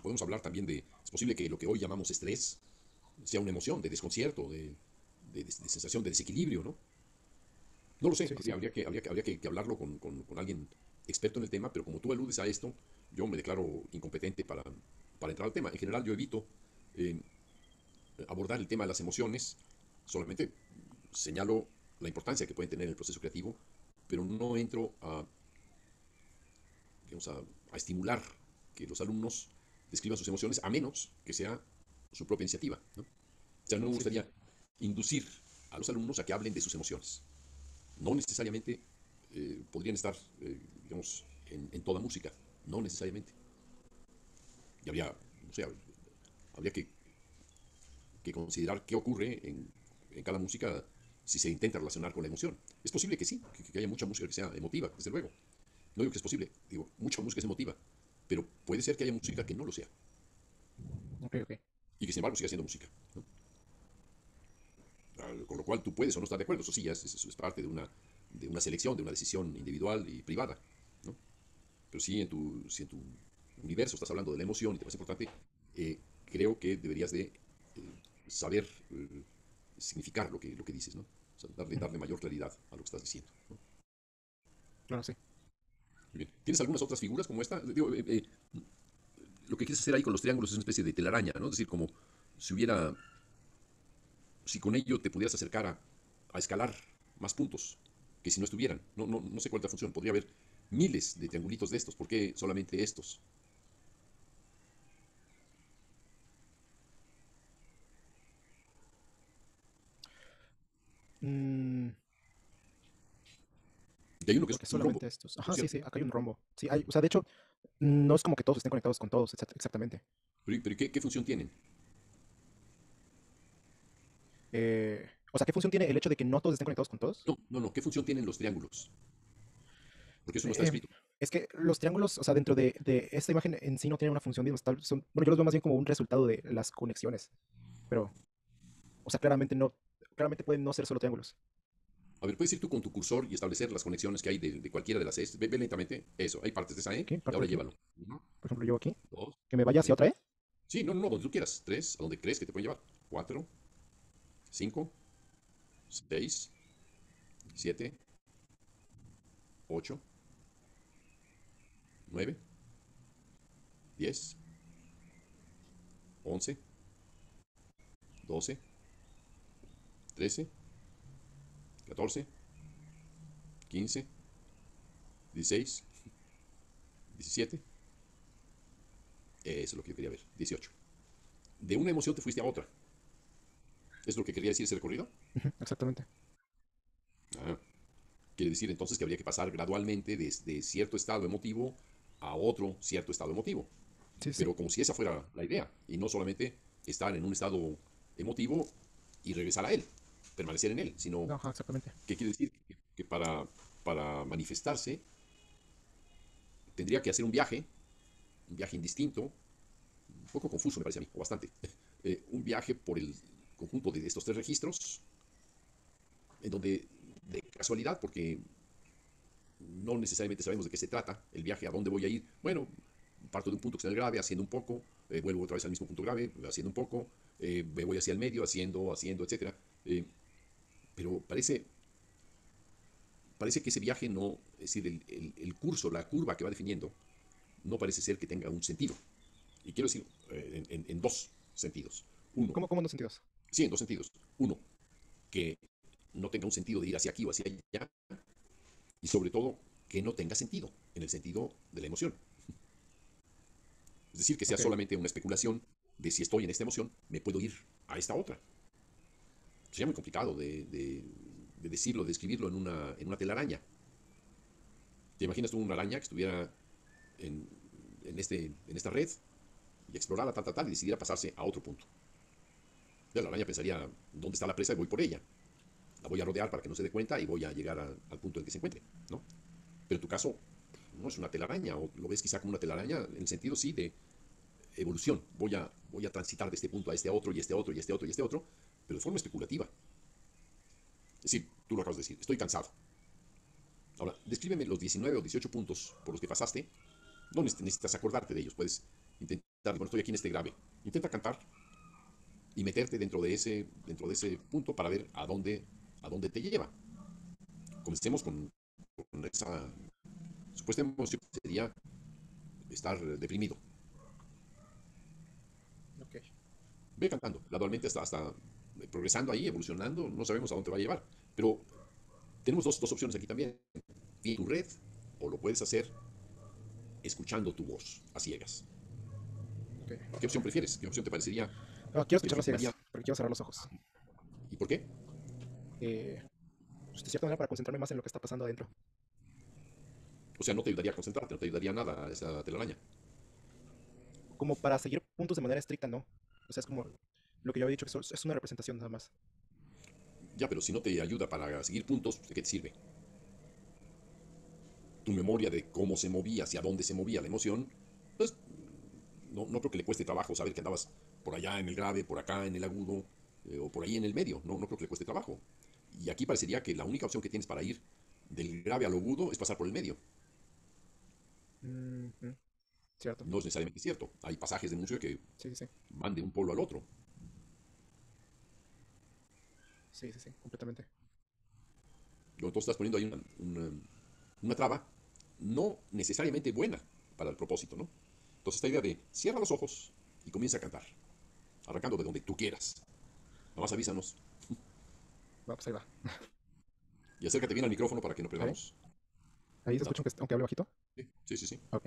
podemos hablar también es posible que lo que hoy llamamos estrés sea una emoción de desconcierto, de sensación de desequilibrio, ¿no? No lo sé, Sí, sí, sí. habría que hablarlo con alguien experto en el tema, pero como tú aludes a esto, yo me declaro incompetente para entrar al tema. En general, yo evito eh, abordar el tema de las emociones, solamente señalo la importancia que pueden tener en el proceso creativo, pero no entro digamos, a estimular que los alumnos describan sus emociones, a menos que sea su propia iniciativa, ¿no? O sea, no me Sí, sí, sí. gustaría inducir a los alumnos a que hablen de sus emociones. No necesariamente podrían estar, digamos, en toda música, no necesariamente. Y no sé, habría que considerar qué ocurre en cada música si se intenta relacionar con la emoción. Es posible que sí, que haya mucha música que sea emotiva, desde luego. No digo que es posible, digo, mucha música es emotiva, pero puede ser que haya música que no lo sea Ok, ok. y que sin embargo siga siendo música, ¿no? Con lo cual tú puedes o no estar de acuerdo, eso sí, eso es parte de una selección, de una decisión individual y privada, ¿no? Pero sí, si en tu universo estás hablando de la emoción y te parece importante, creo que deberías de saber significar lo que dices, ¿no? O sea, Ujú. darle mayor claridad a lo que estás diciendo, ¿no? Claro, sí. Muy bien. ¿Tienes algunas otras figuras como esta? Digo, lo que quieres hacer ahí con los triángulos es una especie de telaraña, ¿no? Es decir, como si hubiera, si con ello te pudieras acercar a escalar más puntos que si no estuvieran. No sé cuál es la función. Podría haber miles de triangulitos de estos. ¿Por qué solamente estos? Mm, Y hay uno que es porque un rombo, solamente estos. por Ajá, sí, cierto. sí, acá hay un rombo. Sí, hay, o sea, de hecho, no es como que todos estén conectados con todos, exactamente. Pero ¿qué función tienen? O sea, ¿qué función tiene el hecho de que no todos estén conectados con todos? No. ¿Qué función tienen los triángulos? Porque eso no está Eh, escrito. Es que los triángulos, o sea, dentro de esta imagen en sí no tienen una función dimensional. Bueno, yo los veo más bien como un resultado de las conexiones. Pero, o sea, claramente no, claramente pueden no ser solo triángulos. A ver, puedes ir tú con tu cursor y establecer las conexiones que hay de cualquiera de las E. Ve lentamente. Eso, hay partes de esa E Aquí, y parte de ahora aquí. llévalo. Uno, Por ejemplo, yo aquí. dos, Que me vaya hacia tres. otra, ¿eh? Sí, no, donde tú quieras. Tres, a donde crees que te pueden llevar. Cuatro, cinco, seis, siete, ocho, nueve, 10, 11, 12, 13, 14, 15, 16, 17. Eso es lo que yo quería ver. 18. De una emoción te fuiste a otra. ¿Es lo que quería decir ese recorrido? Ujú, exactamente. Ah, quiere decir entonces que habría que pasar gradualmente desde cierto estado emotivo a otro cierto estado emotivo. Sí, sí. Pero como si esa fuera la idea. Y no solamente estar en un estado emotivo y regresar a él, permanecer en él, sino, No, ajá, exactamente. ¿qué quiere decir? Que para manifestarse tendría que hacer un viaje indistinto, un poco confuso me parece a mí, o bastante, un viaje por el conjunto de estos tres registros, en donde de casualidad, porque no necesariamente sabemos de qué se trata, el viaje a dónde voy a ir, bueno, parto de un punto que está en el grave, haciendo un poco, vuelvo otra vez al mismo punto grave, haciendo un poco, me voy hacia el medio, haciendo, etcétera. Pero parece que ese viaje no, es decir, el curso, la curva que va definiendo, no parece ser que tenga un sentido. Y quiero decir, en dos sentidos. Uno, ¿Cómo en dos sentidos? sí, en dos sentidos. Uno, que no tenga un sentido de ir hacia aquí o hacia allá, y sobre todo, que no tenga sentido, en el sentido de la emoción. Es decir, que sea Ok. solamente una especulación de si estoy en esta emoción, me puedo ir a esta otra. Sería muy complicado de decirlo, de describirlo en una telaraña. ¿Te imaginas tú una araña que estuviera en, en esta red y explorara tal, y decidiera pasarse a otro punto? Ya la araña pensaría, ¿dónde está la presa? Y voy por ella. La voy a rodear para que no se dé cuenta y voy a llegar al punto en que se encuentre, ¿no? Pero en tu caso, no es una telaraña, o lo ves quizá como una telaraña en el sentido, sí, de evolución. Voy a transitar de este punto a este otro, y este otro, y este otro, y este otro, pero de forma especulativa. Es decir, tú lo acabas de decir, estoy cansado. Ahora, descríbeme los 19 o 18 puntos por los que pasaste. No necesitas acordarte de ellos, puedes intentar, bueno, estoy aquí en este grave. Intenta cantar y meterte dentro de ese punto para ver a dónde te lleva. Comencemos con esa supuesta emoción que sería estar deprimido. Ok. Ve cantando, gradualmente hasta progresando ahí, evolucionando, no sabemos a dónde va a llevar. Pero tenemos dos opciones aquí también. Tiene tu red, o lo puedes hacer escuchando tu voz a ciegas. Ok. ¿Qué opción prefieres? ¿Qué opción te parecería No, quiero que escuchar las legitimaría? ciegas, porque quiero cerrar los ojos. ¿Y por qué? Eh, pues, de cierta manera para concentrarme más en lo que está pasando adentro. O sea, no te ayudaría a concentrarte, no te ayudaría nada esa telaraña. Como para seguir puntos de manera estricta, ¿no? O sea, es como lo que yo había dicho, que es una representación nada más. Ya, pero si no te ayuda para seguir puntos, ¿de qué te sirve? Tu memoria de cómo se movía, hacia dónde se movía la emoción, pues no creo que le cueste trabajo saber que andabas por allá en el grave, por acá en el agudo, o por ahí en el medio. No creo que le cueste trabajo. Y aquí parecería que la única opción que tienes para ir del grave al agudo es pasar por el medio. Ujú, cierto. No es necesariamente cierto. Hay pasajes de música que Sí, sí, sí. van de un polo al otro. Sí, sí, sí, completamente. Entonces estás poniendo ahí una traba no necesariamente buena para el propósito, ¿no? Entonces esta idea de cierra los ojos y comienza a cantar, arrancando de donde tú quieras. Nada más avísanos Va, pues ahí va. y acércate bien al micrófono para que no ¿Está bien? perdamos Ahí se dato. escucha aunque hable bajito. Sí, sí, sí, sí. Ok.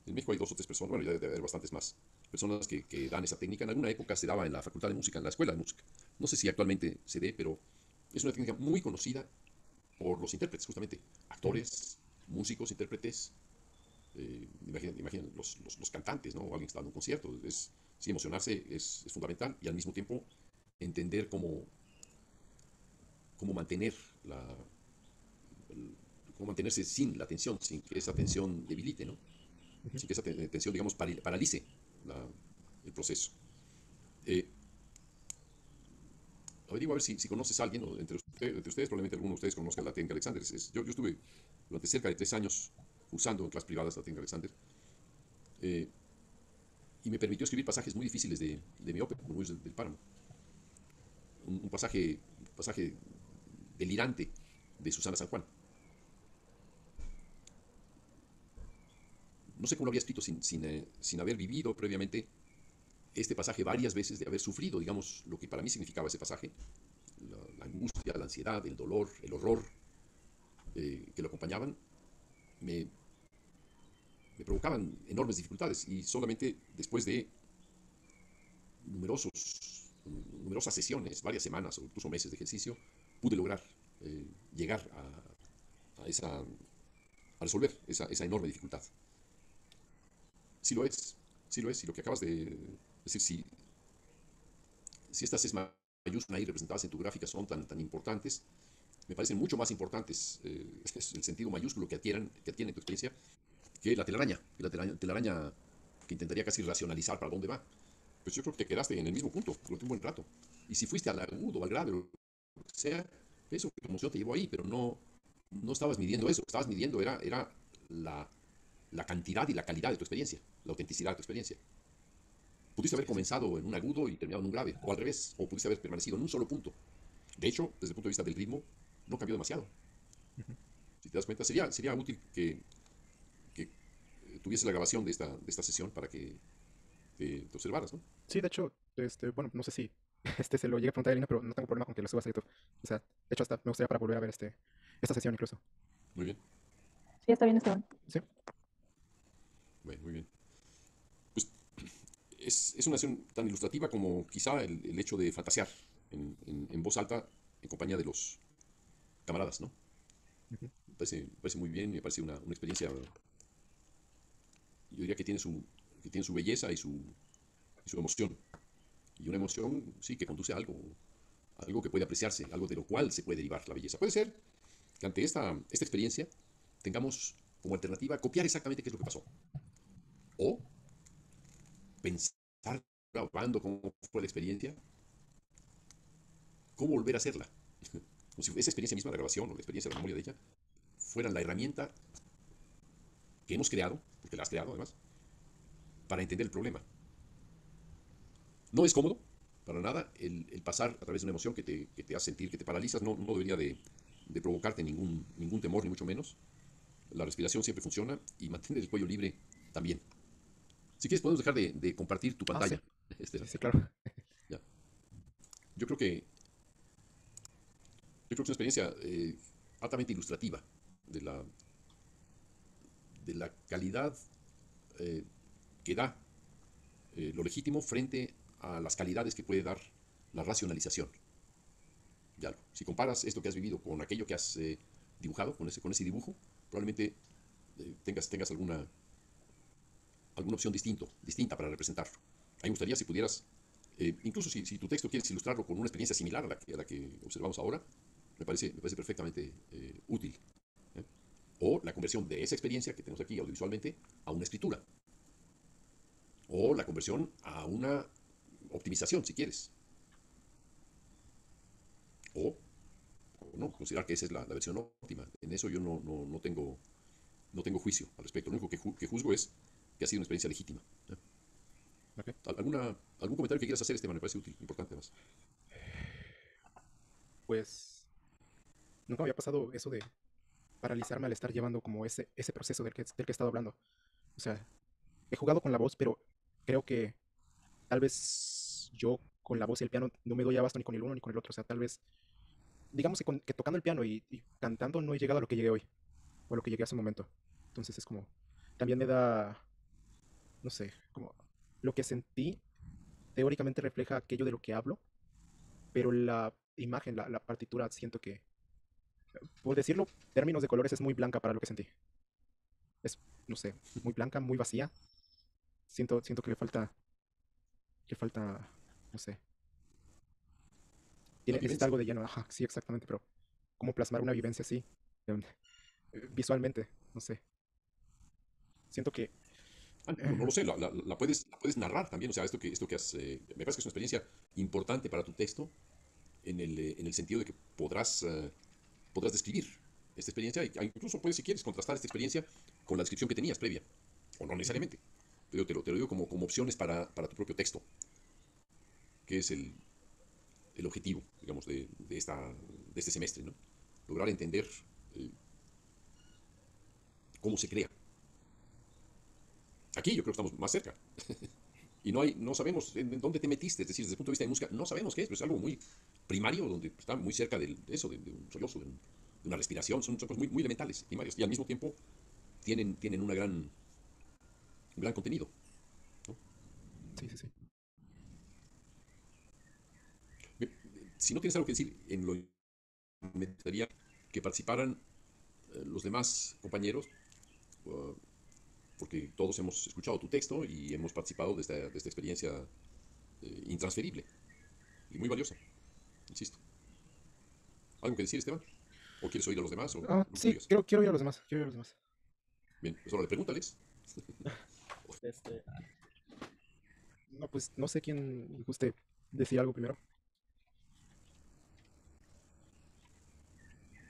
En México hay dos o tres personas, bueno, ya debe haber bastantes más personas que dan esa técnica. En alguna época se daba en la Facultad de Música, en la Escuela de Música. No sé si actualmente se dé, pero es una técnica muy conocida por los intérpretes, justamente. Ujú. Actores, músicos, intérpretes, imaginen los cantantes, ¿no? O alguien que está en un concierto. Sí, emocionarse es fundamental y al mismo tiempo entender cómo mantener cómo mantenerse sin la tensión, sin que esa tensión debilite, ¿no? Ujú. Sin que esa tensión, digamos, paralice la- el proceso. Eh, Averigua a ver si conoces a alguien, o entre ustedes, probablemente alguno de ustedes conozca la técnica Alexander. Yo estuve durante cerca de 3 años usando en clases privadas la técnica Alexander, eh, y me permitió escribir pasajes muy difíciles de mi ópera, Murmullos del Páramo. Un pasaje delirante de Susana San Juan. No sé cómo lo había escrito sin haber vivido previamente este pasaje varias veces, de haber sufrido, digamos, lo que para mí significaba ese pasaje, la angustia, la ansiedad, el dolor, el horror que lo acompañaban, me, me provocaban enormes dificultades y solamente después de numerosas sesiones, varias semanas o incluso meses de ejercicio, pude lograr llegar a resolver esa enorme dificultad. Sí lo es, sí lo es, y lo que acabas de decir, si estas es mayúsculas ahí representadas en tu gráfica son tan importantes, me parecen mucho más importantes es el sentido mayúsculo que adquieren en tu experiencia que la telaraña, telaraña que intentaría casi racionalizar para dónde va. Pues yo creo que te quedaste en el mismo punto durante un buen rato. Y si fuiste al agudo, al grave, lo que sea, eso, tu emoción te llevó ahí, pero no estabas midiendo eso. Lo que estabas midiendo era la, la cantidad y la calidad de tu experiencia, la autenticidad de tu experiencia. Pudiste haber Sí, sí. comenzado en un agudo y terminado en un grave, o al revés, o pudiste haber permanecido en un solo punto. De hecho, desde el punto de vista del ritmo, no cambió demasiado. Ujú. Si te das cuenta, sería útil que tuviese la grabación de esta sesión para que te observaras, ¿no? Sí, de hecho, bueno, no sé si se lo llegué a preguntar a Elena, pero no tengo problema con que lo subas a YouTube. O sea, de hecho, hasta me gustaría para volver a ver esta sesión incluso. Muy bien, Sí, está bien, Esteban. Sí, bueno, muy bien. Pues es una sesión tan ilustrativa como quizá el hecho de fantasear en voz alta en compañía de los camaradas, ¿no? ujú, Me parece muy bien, me parece una experiencia, yo diría que tiene su belleza y su emoción. Y una emoción, sí, que conduce a algo que puede apreciarse, algo de lo cual se puede derivar la belleza. Puede ser que ante esta experiencia tengamos como alternativa copiar exactamente qué es lo que pasó. O pensar, grabando cómo fue la experiencia, cómo volver a hacerla. Como si esa experiencia misma, la grabación o la experiencia, la memoria de ella, fueran la herramienta que hemos creado, porque la has creado además, para entender el problema. No es cómodo, para nada, el pasar a través de una emoción que te hace sentir que te paralizas, no debería de provocarte ningún temor, ni mucho menos. La respiración siempre funciona y mantener el cuello libre también. Si quieres, podemos dejar de compartir tu ah, sí, pantalla, sí, Esteban. sí, claro. Ya. Yo creo que, yo creo que es una experiencia altamente ilustrativa de la calidad eh, que da lo legítimo frente a las calidades que puede dar la racionalización de algo. Si comparas esto que has vivido con aquello que has dibujado, con ese dibujo, probablemente tengas alguna opción distinta para representarlo. A mí me gustaría si pudieras, incluso si tu texto quieres ilustrarlo con una experiencia similar a la que observamos ahora, me parece perfectamente útil. ¿eh? O la conversión de esa experiencia que tenemos aquí audiovisualmente a una escritura. O la conversión a una optimización, si quieres. O no, considerar que esa es la versión óptima. En eso yo no tengo juicio al respecto. Lo único que juzgo es que ha sido una experiencia legítima. ¿eh? Ok. ¿Algún comentario que quieras hacer, Esteban? Me parece útil, importante además. Pues nunca me había pasado eso de paralizarme al estar llevando como ese proceso del que he estado hablando. O sea, he jugado con la voz, pero creo que tal vez yo con la voz y el piano no me doy abasto ni con el uno ni con el otro. O sea, tal vez, digamos que tocando el piano y cantando no he llegado a lo que llegué hoy, o a lo que llegué hace un momento. Entonces es como, también me da no sé, como lo que sentí teóricamente refleja aquello de lo que hablo, pero la imagen, la partitura, siento que, por decirlo, términos de colores, es muy blanca para lo que sentí. Es, no sé, muy blanca, muy vacía. Siento que falta, no sé, La necesita vivencia. algo de lleno, ajá, sí, exactamente, pero cómo plasmar una vivencia así, em, visualmente, no sé. Siento que, No lo eh, sé, la puedes narrar también. O sea, esto que has, me parece que es una experiencia importante para tu texto en el sentido de que podrás describir esta experiencia. Incluso puedes, si quieres, contrastar esta experiencia con la descripción que tenías previa. O no ujú, necesariamente. Pero te lo digo como opciones para tu propio texto, que es el objetivo, digamos, de este semestre, ¿no? Lograr entender eh, cómo se crea. Aquí yo creo que estamos más cerca. Y no sabemos en dónde te metiste, es decir, desde el punto de vista de música, no sabemos qué es, pero es algo muy primario, donde está muy cerca de eso, de un sollozo, de una respiración, son cosas muy elementales, primarias, y al mismo tiempo tienen un gran contenido, ¿no? sí, sí, sí. Bien, si no tienes algo que decir, me gustaría que participaran los demás compañeros, uh, porque todos hemos escuchado tu texto y hemos participado de esta experiencia intransferible y muy valiosa, insisto. ¿Algo que decir, Esteban? ¿O quieres oír a los demás o Ah, lo que tú sí, digas? quiero ir a los demás, quiero ir a los demás. Bien, pues ahora pregúntales. Este, no, pues no sé quién guste decir algo primero.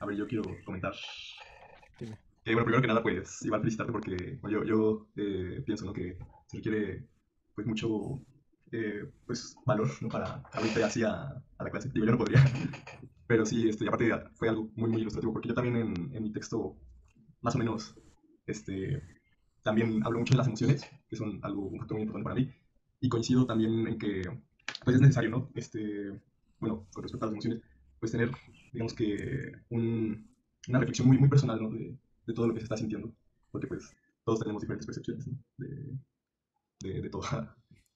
A ver, yo quiero comentar. Dime. Que bueno, primero que nada, pues igual felicitarte porque bueno, yo pienso, ¿no? Que se requiere pues mucho pues valor, ¿no? Para abrirte así a la clase. Digo, yo no podría, pero sí, aparte fue algo muy ilustrativo porque yo también en mi texto más o menos este, también hablo mucho de las emociones, que son algo un factor muy importante para mí, y coincido también en que pues es necesario, ¿no? Bueno, con respecto a las emociones, pues tener, digamos que, una reflexión muy personal, ¿no? De todo lo que se está sintiendo, porque pues todos tenemos diferentes percepciones, ¿no? De todo.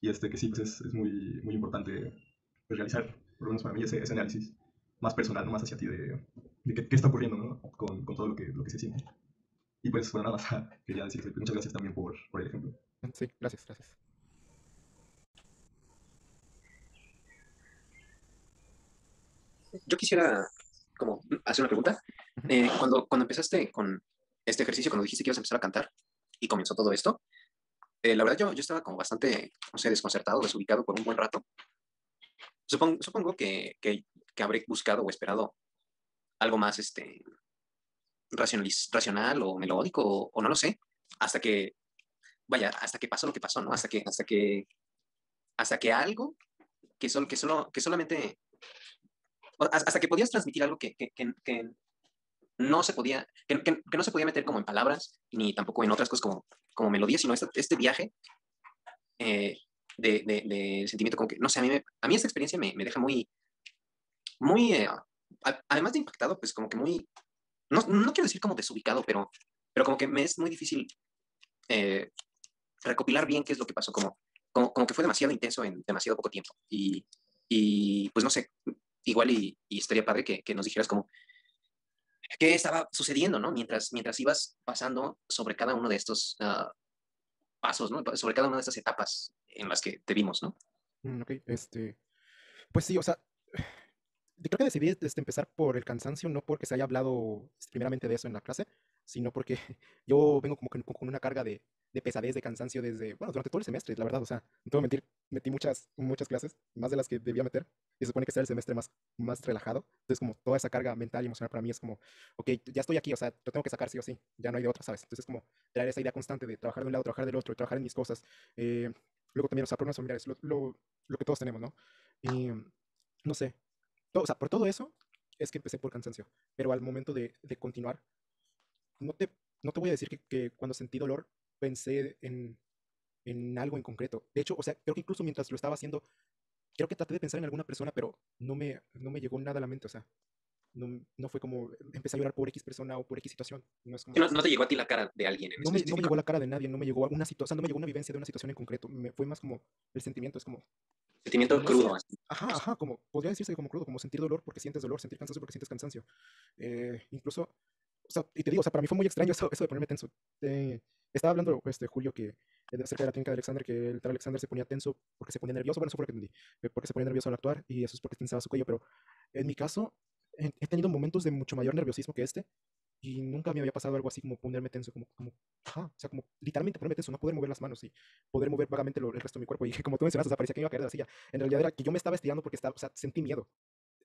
Y que sí, pues es muy importante pues, realizar, por lo menos para mí, ese análisis más personal, ¿no? Más hacia ti de qué está ocurriendo, ¿no? Con todo lo que se siente. Y pues, bueno, nada más quería decir muchas gracias también por el ejemplo. Sí, gracias, gracias. Yo quisiera como hacer una pregunta. Ujú. Cuando empezaste con este ejercicio, cuando dijiste que ibas a empezar a cantar y comenzó todo esto, la verdad yo estaba como bastante, no sé, desconcertado, desubicado por un buen rato. Supongo que habré buscado o esperado algo más racional o melódico o no lo sé, hasta que, vaya, hasta que pasó lo que pasó, ¿no? Hasta que algo que solamente, hasta que podías transmitir algo que no se podía, que no se podía meter como en palabras, ni tampoco en otras cosas como melodías, sino este viaje eh, de sentimiento como que, no sé, a mí esta experiencia me deja muy, además de impactado, pues como que muy, no quiero decir como desubicado, pero como que me es muy difícil eh, recopilar bien qué es lo que pasó, como que fue demasiado intenso en demasiado poco tiempo. Y pues no sé, igual y estaría padre que nos dijeras como qué estaba sucediendo, ¿no? Mientras ibas pasando sobre cada uno de estos pasos, ¿no? Sobre cada una de estas etapas en las que te vimos, ¿no? Ok, pues sí, o sea, creo que decidí empezar por el cansancio, no porque se haya hablado primeramente de eso en la clase, sino porque yo vengo como con una carga de pesadez, de cansancio desde, bueno, durante todo el semestre, la verdad, o sea, no te voy a mentir, metí muchas clases, más de las que debía meter, y se supone que este era el semestre más relajado, entonces como toda esa carga mental y emocional para mí es como, ok, ya estoy aquí, o sea, lo tengo que sacar sí o sí, ya no hay de otra, ¿sabes? Entonces es como traer esa idea constante de trabajar de un lado, trabajar del otro, trabajar en mis cosas, luego también, o sea, problemas familiares, lo que todos tenemos, ¿no? Y no sé, o sea, por todo eso es que empecé por cansancio, pero al momento de continuar, no te, no te voy a decir que cuando sentí dolor pensé en algo en concreto. De hecho, o sea, creo que incluso mientras lo estaba haciendo, creo que traté de pensar en alguna persona, pero no me llegó nada a la mente, o sea, no fue como empecé a llorar por X persona o por X situación. No es como, No, no te llegó a ti la cara de alguien en no me específico. llegó la cara de nadie, no me llegó alguna situación, o sea, no me llegó una vivencia de una situación en concreto. Fue más como el sentimiento, es como, Sentimiento no crudo. sé, Así. ajá, como, podría decirse como crudo, como sentir dolor porque sientes dolor, sentir cansancio porque sientes cansancio. Incluso, o sea, y te digo, o sea, para mí fue muy extraño eso de ponerme tenso. Estaba hablando Julio acerca de la técnica de Alexander, que el tal Alexander se ponía tenso porque se ponía nervioso, bueno, eso fue lo que entendí, porque se ponía nervioso al actuar y eso es porque tensaba su cuello, pero en mi caso he tenido momentos de mucho mayor nerviosismo que este y nunca me había pasado algo así como ponerme tenso, ajá, o sea, como literalmente ponerme tenso, no poder mover las manos y poder mover vagamente el resto de mi cuerpo y como tú mencionaste, o sea, parecía que me iba a caer de la silla. En realidad era que yo me estaba estirando porque estaba, o sea, sentí miedo.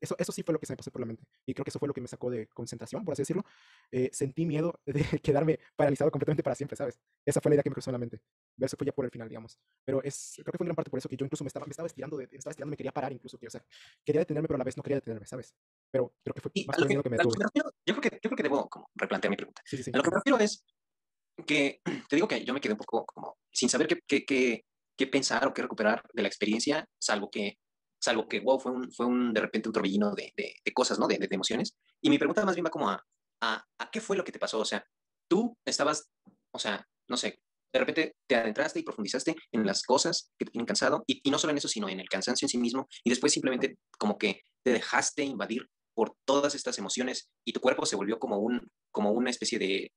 Eso sí fue lo que se me pasó por la mente. Y creo que eso fue lo que me sacó de concentración, por así decirlo. Sentí miedo de quedarme paralizado completamente para siempre, ¿sabes? Esa fue la idea que me cruzó en la mente. Eso fue ya por el final, digamos. Pero creo que fue en gran parte por eso que yo incluso me estaba estirando, me quería parar incluso, o sea, quería detenerme, pero a la vez no quería detenerme, ¿sabes? Pero creo que fue Y más a por lo el miedo que me a lo que detuve. me refiero, yo creo que debo como replantear mi pregunta. Sí, sí, sí. A lo que me refiero es que te digo que yo me quedé un poco como sin saber qué pensar o qué recuperar de la experiencia, salvo que wow, fue de repente un torbellino de cosas, ¿no? De emociones. Y mi pregunta más bien va como a qué fue lo que te pasó. O sea, tú estabas, o sea, no sé, de repente te adentraste y profundizaste en las cosas que te tienen cansado, y no solo en eso, sino en el cansancio en sí mismo, y después simplemente como que te dejaste invadir por todas estas emociones y tu cuerpo se volvió como una especie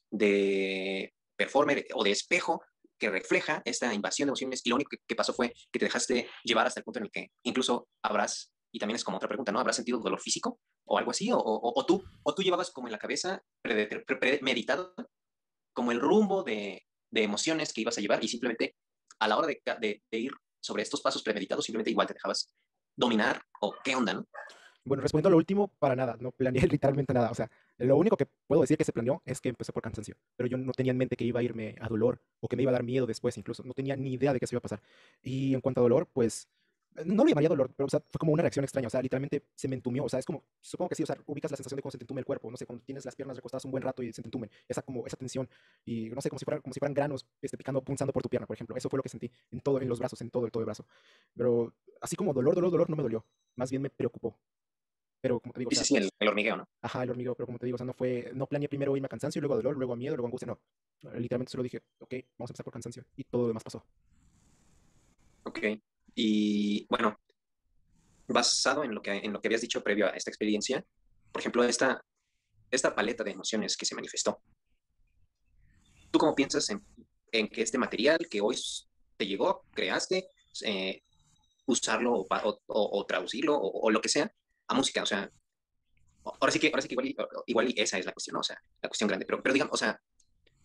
de performer o de espejo que refleja esta invasión de emociones, y lo único que pasó fue que te dejaste llevar hasta el punto en el que incluso habrás, y también es como otra pregunta, ¿no? ¿Habrás sentido dolor físico o algo así? ¿O tú llevabas como en la cabeza premeditado como el rumbo de emociones que ibas a llevar, y simplemente a la hora de ir sobre estos pasos premeditados simplemente igual te dejabas dominar? ¿O qué onda, no? Bueno, respondiendo a lo último, para nada, no planeé literalmente nada. O sea, lo único que puedo decir que se planeó es que empecé por cansancio, pero yo no tenía en mente que iba a irme a dolor o que me iba a dar miedo después, incluso. No tenía ni idea de que eso iba a pasar. Y en cuanto a dolor, pues no lo llamaría dolor, pero o sea, fue como una reacción extraña. O sea, literalmente se me entumió. O sea, es como, supongo que sí, o sea, ubicas la sensación de cómo se te entume el cuerpo. No sé, cuando tienes las piernas recostadas un buen rato y se te entumen. Esa tensión. Y no sé, como si fueran granos picando, punzando por tu pierna, por ejemplo. Eso fue lo que sentí en todo, en los brazos, en todo el brazo. Pero así como dolor, no me dolió. Más bien me preocupó. Pero como te digo, o Dices sea, sí, el hormigueo, ¿no? ajá, el hormigueo, pero como te digo, o sea, no planeé primero irme a cansancio, luego a dolor, luego a miedo, luego a angustia, no. Literalmente solo dije, ok, vamos a empezar por cansancio. Y todo lo demás pasó. Ok. Y bueno, basado en lo que habías dicho previo a esta experiencia, por ejemplo, esta paleta de emociones que se manifestó, ¿tú cómo piensas en que este material que hoy te llegó, creaste, eh, usarlo o traducirlo o lo que sea a música? O sea, ahora sí que igual y esa es la cuestión, ¿no? O sea, la cuestión grande. Pero digamos, o sea,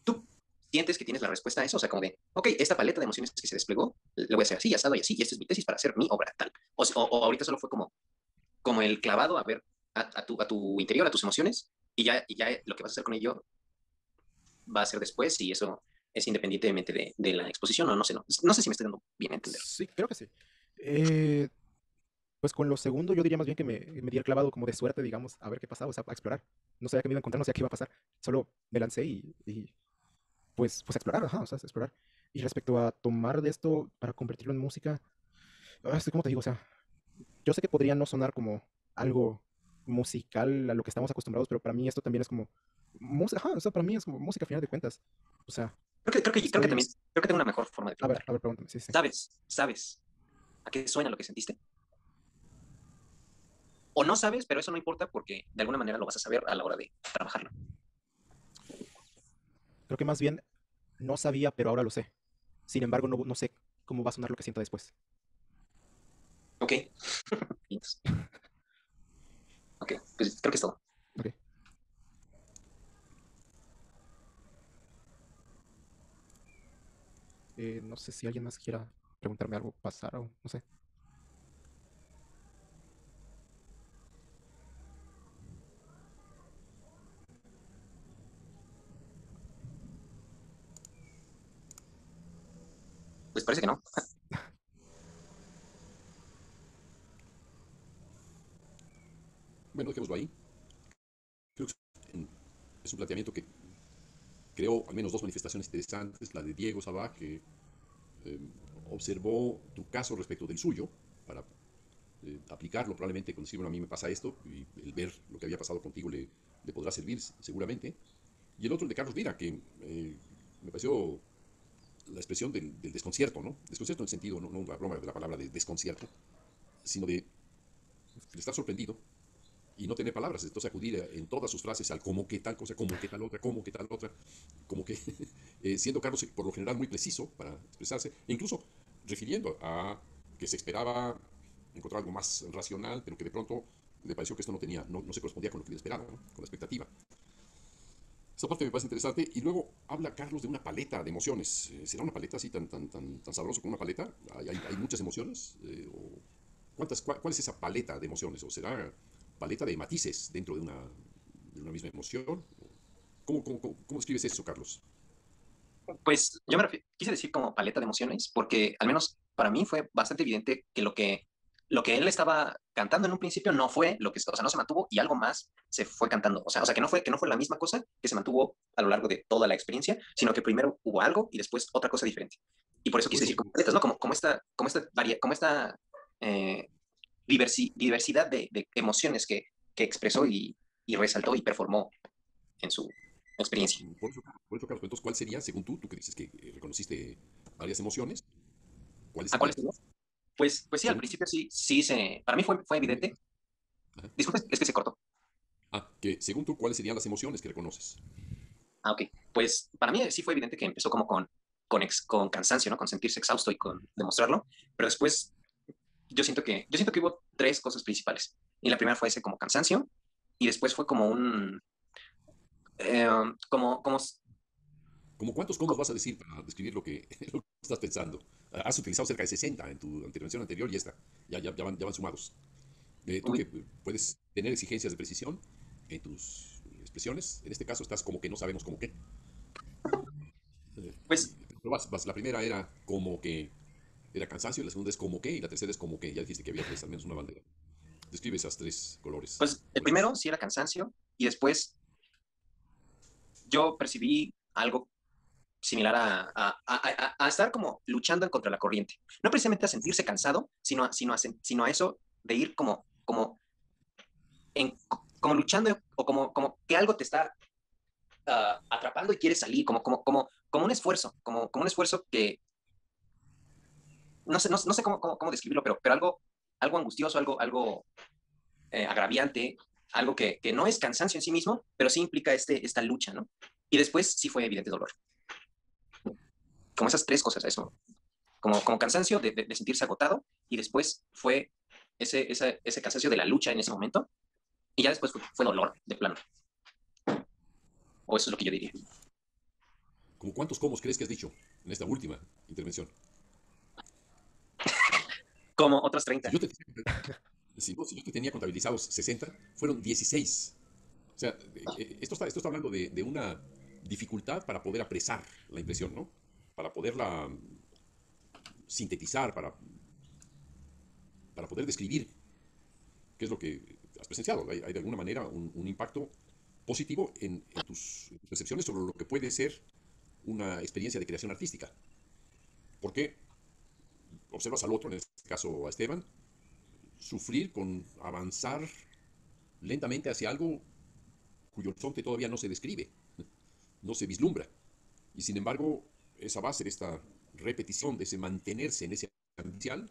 ¿tú sientes que tienes la respuesta a eso? O sea, como de, ok, esta paleta de emociones que se desplegó, le voy a hacer así, asado y así, y esta es mi tesis para hacer mi obra tal. O ahorita solo fue como el clavado a ver a tu interior, a tus emociones, y ya lo que vas a hacer con ello va a ser después, y eso es independientemente de la exposición, o no sé si me estoy dando bien a entender. Sí, creo que sí. Eh, pues con lo segundo yo diría más bien que me di el clavado como de suerte, digamos, a ver qué pasaba, o sea, a explorar. No sabía qué me iba a encontrar, no sabía qué iba a pasar. Solo me lancé y pues a explorar, ajá, o sea, a explorar. Y respecto a tomar de esto para convertirlo en música, ¿cómo te digo? O sea, yo sé que podría no sonar como algo musical a lo que estamos acostumbrados, pero para mí esto también es como música, ajá, o sea, para mí es como música a final de cuentas. O sea, Creo que estoy, también, creo que tengo una mejor forma de a preguntarlo. ver, pregúntame, sí, sí. ¿Sabes a qué suena lo que sentiste? O no sabes, pero eso no importa porque de alguna manera lo vas a saber a la hora de trabajarlo. Creo que más bien no sabía, pero ahora lo sé. Sin embargo, no sé cómo va a sonar lo que sienta después. Ok. Entonces, ok, pues creo que es todo. Ok. No sé si alguien más quiera preguntarme algo, pasar o no sé. Pues parece que no. Bueno, dejémoslo ahí. Creo que es un planteamiento que creó al menos dos manifestaciones interesantes. La de Diego Sabá, que eh, observó tu caso respecto del suyo, para aplicarlo probablemente cuando bueno, a mí me pasa esto, y el ver lo que había pasado contigo le podrá servir seguramente. Y el otro, el de Carlos Vira, que me pareció la expresión del desconcierto, ¿no? Desconcierto en el sentido, no una broma de la palabra de desconcierto, sino de estar sorprendido y no tener palabras, entonces acudir en todas sus frases al como que tal cosa, como que tal otra, como que tal otra, como que siendo Carlos por lo general muy preciso para expresarse, e incluso refiriendo a que se esperaba encontrar algo más racional, pero que de pronto le pareció que esto no se correspondía con lo que le esperaba, ¿no? Con la expectativa. Esa parte me parece interesante. Y luego habla Carlos de una paleta de emociones. ¿Será una paleta así tan sabroso como una paleta? ¿Hay muchas emociones? ¿Cuál es esa paleta de emociones? ¿O será paleta de matices dentro de una misma emoción? ¿Cómo describes eso, Carlos? Pues yo quise decir como paleta de emociones, porque al menos para mí fue bastante evidente que lo que él estaba cantando en un principio no fue lo que, o sea, no se mantuvo y algo más se fue cantando. O sea, que no fue la misma cosa que se mantuvo a lo largo de toda la experiencia, sino que primero hubo algo y después otra cosa diferente. Y por eso Por quise decir eso, como paletas, ¿no? Como esta eh, diversidad de emociones que expresó y resaltó y performó en su experiencia. por eso, Carlos, entonces, ¿cuál sería, según tú que dices que reconociste varias emociones, cuáles ¿A cuáles serían? tengo? Pues sí, al Según, principio sí, para mí fue evidente. ajá. Disculpe, es que se cortó. Que según tú, ¿cuáles serían las emociones que reconoces? Ah, ok. Pues para mí sí fue evidente que empezó como con cansancio, ¿no? Con sentirse exhausto y con demostrarlo. Pero después yo siento que hubo tres cosas principales. Y la primera fue ese como cansancio. Y después fue como eh, como, ¿Cómo cuántos comos vas a decir para describir lo que estás pensando? Has utilizado cerca de 60 en tu intervención anterior y esta. Ya van sumados. Tú uy, que puedes tener exigencias de precisión en tus expresiones, en este caso estás como que no sabemos cómo qué. pues, Pero la primera era como que era cansancio, la segunda es como que y la tercera es como que. Ya dijiste que había tres, al menos una bandera. Describe esas tres colores. pues el ¿Cuál es? primero sí era cansancio. Y después yo percibí algo similar a estar como luchando contra la corriente. No precisamente a sentirse cansado, sino a eso de ir como luchando o como que algo te está atrapando y quieres salir, como un esfuerzo, como un esfuerzo que no sé cómo describirlo, pero algo angustioso, algo agraviante, algo que no es cansancio en sí mismo, pero sí implica esta lucha, ¿no? Y después sí fue evidente dolor. Como esas tres cosas, eso. Como cansancio de sentirse agotado y después fue ese cansancio de la lucha en ese momento y ya después fue dolor de plano. O eso es lo que yo diría. ¿Cómo cuántos comos crees que has dicho en esta última intervención? Como otros Si 30. yo te, si yo te tenía contabilizados 60, fueron 16. O sea, esto está hablando de una dificultad para poder apresar la impresión, ¿no? Para poderla sintetizar, para poder describir qué es lo que has presenciado. Hay de alguna manera un impacto positivo en tus percepciones sobre lo que puede ser una experiencia de creación artística. Porque observas al otro, en este caso a Esteban, sufrir con avanzar lentamente hacia algo cuyo horizonte todavía no se describe, no se vislumbra. Y sin embargo, esa base de esta repetición, de ese mantenerse en ese inicial,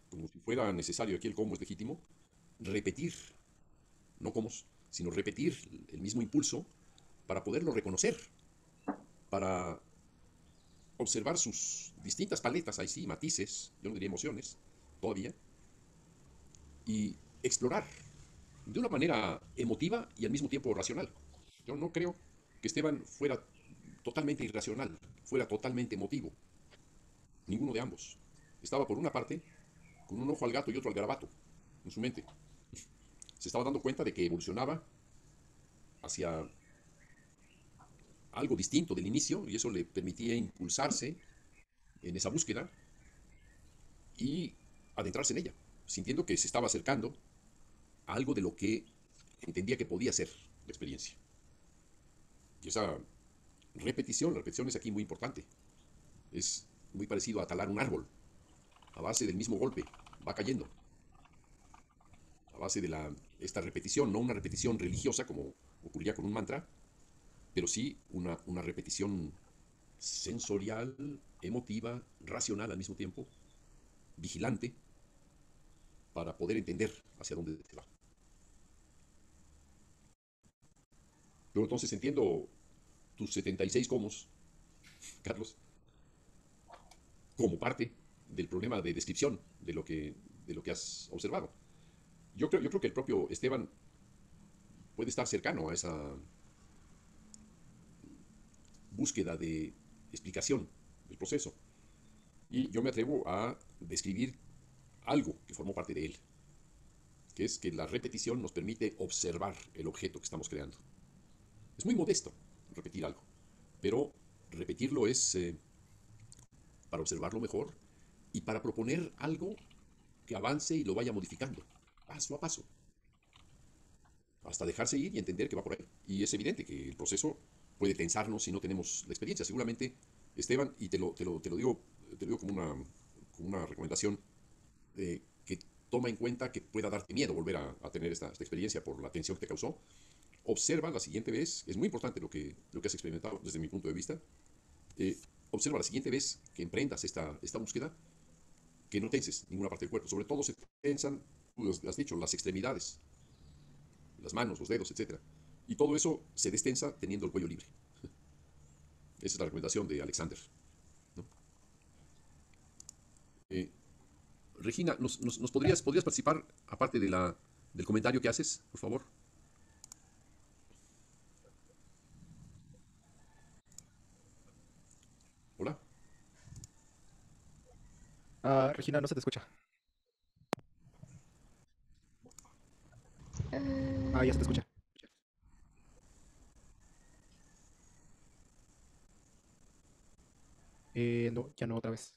como si fuera necesario, aquí el cómo es legítimo, repetir, no cómo, sino repetir el mismo impulso para poderlo reconocer, para observar sus distintas paletas, ahí sí, matices, yo no diría emociones, todavía, y explorar de una manera emotiva y al mismo tiempo racional. Yo no creo que Esteban fuera totalmente irracional, fuera totalmente emotivo, ninguno de ambos. Estaba por una parte con un ojo al gato y otro al garabato en su mente. Se estaba dando cuenta de que evolucionaba hacia algo distinto del inicio y eso le permitía impulsarse en esa búsqueda y adentrarse en ella, sintiendo que se estaba acercando a algo de lo que entendía que podía ser la experiencia. Y esa repetición, la repetición es aquí muy importante. Es muy parecido a talar un árbol. A base del mismo golpe, va cayendo. base de esta repetición, no una repetición religiosa como ocurría con un mantra, pero sí una repetición sensorial, emotiva, racional al mismo tiempo, vigilante, para poder entender hacia dónde se va. Pero entonces entiendo tus 76 comos, Carlos, como parte del problema de descripción de lo que has observado. Yo creo que el propio Esteban puede estar cercano a esa búsqueda de explicación del proceso. Y yo me atrevo a describir algo que formó parte de él, que es que la repetición nos permite observar el objeto que estamos creando. Es muy modesto repetir algo, pero repetirlo es para observarlo mejor y para proponer algo que avance y lo vaya modificando, paso a paso, hasta dejarse ir y entender que va por ahí. Y es evidente que el proceso puede tensarnos si no tenemos la experiencia. Seguramente, Esteban, y te lo digo como una recomendación, que toma en cuenta que pueda darte miedo volver a tener esta experiencia por la tensión que te causó. Observa la siguiente vez, es muy importante lo que has experimentado desde mi punto de vista, observa la siguiente vez que emprendas esta búsqueda, que no tenses ninguna parte del cuerpo. Sobre todo se tensan, tú lo has dicho, las extremidades, las manos, los dedos, etcétera. Y todo eso se destensa teniendo el cuello libre. Esa es la recomendación de Alexander, ¿no? Eh, Regina, ¿podrías participar aparte del comentario que haces, por favor? Hola. Regina, no se te escucha. Ya se te escucha. No, ya no otra vez.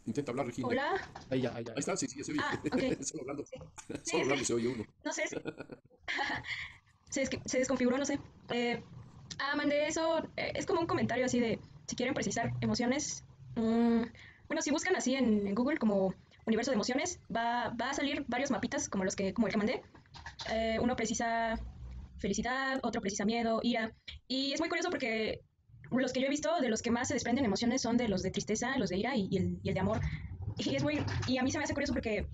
Intenta hablar, Regina. Hola. Ahí ya, ahí ya. Ahí está, sí, sí, se oye. Ok. Solo hablando, Sí. solo hablando se oye uno. No sé, se desconfiguró, no sé. Mandé eso, es como un comentario así de, si quieren precisar emociones, bueno, si buscan así en Google como universo de emociones, va a salir varios mapitas como el que mandé. Uno precisa felicidad, otro precisa miedo, ira. Y es muy curioso porque los que yo he visto, de los que más se desprenden emociones son de los de tristeza, los de ira y el de amor. Y a mí se me hace curioso porque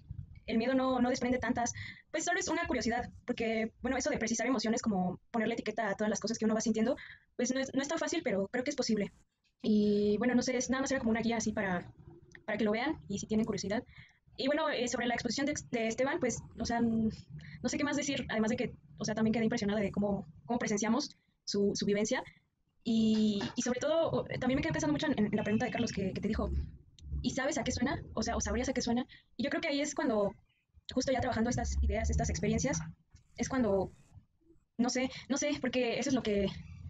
el miedo no desprende tantas, pues solo es una curiosidad, porque bueno, eso de precisar emociones, como ponerle etiqueta a todas las cosas que uno va sintiendo, pues no es tan fácil, pero creo que es posible. Y bueno, no sé, nada más era como una guía así para que lo vean y si tienen curiosidad. Y bueno, sobre la exposición de Esteban, pues, o sea, no sé qué más decir, además de que, o sea, también quedé impresionada de cómo presenciamos su vivencia. Y sobre todo, también me quedé pensando mucho en la pregunta de Carlos que te dijo, ¿y sabes a qué suena? O sea, ¿o sabrías a qué suena? Y yo creo que ahí es cuando, justo ya trabajando estas ideas, estas experiencias, es cuando, no sé, porque eso es lo que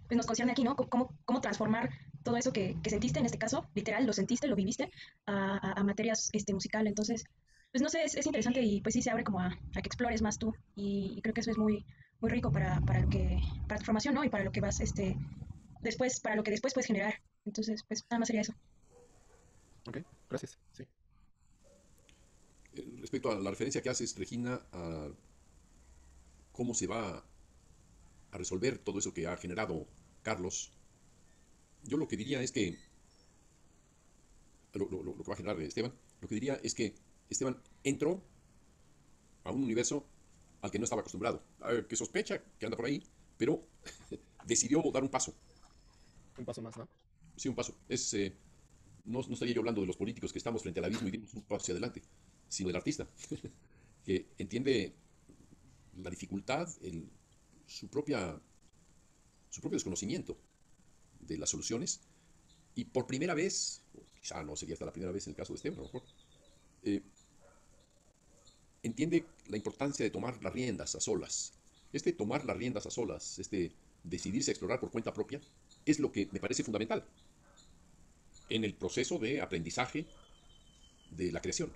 pues, nos concierne aquí, ¿no? Cómo transformar todo eso que sentiste, en este caso, literal, lo sentiste, lo viviste, a materias musical. Entonces, pues no sé, es interesante y pues sí se abre como a que explores más tú. Y creo que eso es muy rico para tu formación, ¿no? Y para lo que vas, después, para lo que después puedes generar. Entonces, pues nada más sería eso. Ok, gracias. Sí. Respecto a la referencia que haces, Regina, a cómo se va a resolver todo eso que ha generado Carlos, yo lo que diría es que, lo que va a generar Esteban, lo que diría es que Esteban entró a un universo al que no estaba acostumbrado, que sospecha que anda por ahí, pero decidió dar un paso. Un paso más, ¿no? Sí, un paso. No estaría yo hablando de los políticos que estamos frente al abismo y dimos un paso hacia adelante, sino del artista, que entiende la dificultad, su, propia, su propio desconocimiento de las soluciones, y por primera vez, o quizá no sería hasta la primera vez en el caso de Esteban, a lo mejor, eh, entiende la importancia de tomar las riendas a solas. Tomar las riendas a solas, decidirse a explorar por cuenta propia, es lo que me parece fundamental en el proceso de aprendizaje de la creación.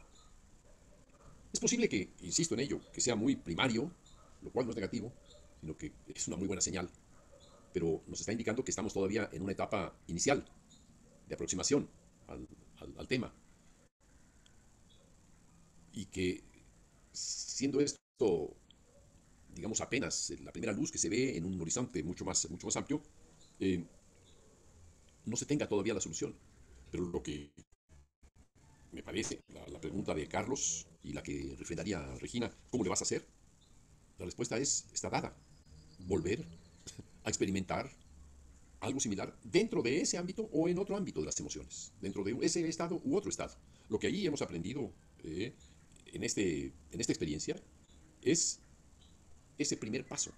Es posible que, insisto en ello, que sea muy primario, lo cual no es negativo, sino que es una muy buena señal, pero nos está indicando que estamos todavía en una etapa inicial de aproximación al tema. y que siendo esto, digamos, apenas la primera luz que se ve en un horizonte mucho más amplio, eh, no se tenga todavía la solución. Pero lo que me parece, la pregunta de Carlos y la que refrendaría a Regina, ¿cómo le vas a hacer? La respuesta está dada. Volver a experimentar algo similar dentro de ese ámbito o en otro ámbito de las emociones, dentro de ese estado u otro estado. Lo que ahí hemos aprendido en esta experiencia es ese primer paso.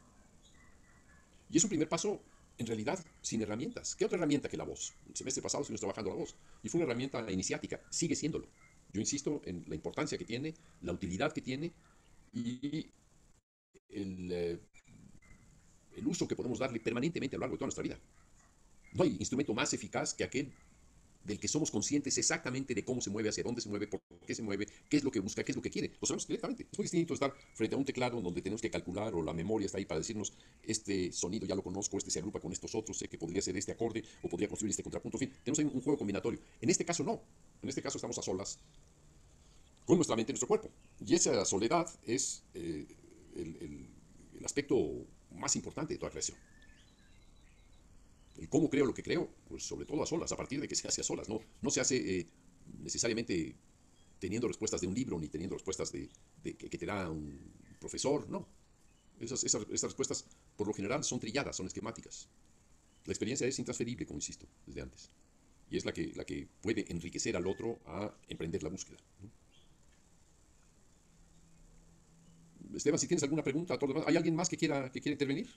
Y es un primer paso, en realidad, sin herramientas. ¿Qué otra herramienta que la voz? El semestre pasado estuvimos trabajando la voz y fue una herramienta iniciática, sigue siéndolo. Yo insisto en la importancia que tiene, la utilidad que tiene y el, eh, el uso que podemos darle permanentemente a lo largo de toda nuestra vida. No hay instrumento más eficaz que aquel del que somos conscientes exactamente de cómo se mueve, hacia dónde se mueve, por qué se mueve, qué es lo que busca, qué es lo que quiere. Lo sabemos directamente. Es muy distinto estar frente a un teclado donde tenemos que calcular o la memoria está ahí para decirnos este sonido ya lo conozco, este se agrupa con estos otros, sé que podría ser este acorde o podría construir este contrapunto. En fin, tenemos ahí un juego combinatorio. En este caso no. En este caso estamos a solas con nuestra mente y nuestro cuerpo. Y esa soledad es el aspecto más importante de toda creación. El cómo creo lo que creo, pues sobre todo a solas, a partir de que se hace a solas, no se hace necesariamente teniendo respuestas de un libro, ni teniendo respuestas que te da un profesor, no. Esas respuestas, por lo general, son trilladas, son esquemáticas. La experiencia es intransferible, como insisto, desde antes. Y es la que puede enriquecer al otro a emprender la búsqueda, ¿no? Esteban, si tienes alguna pregunta, ¿hay alguien más que quiera intervenir?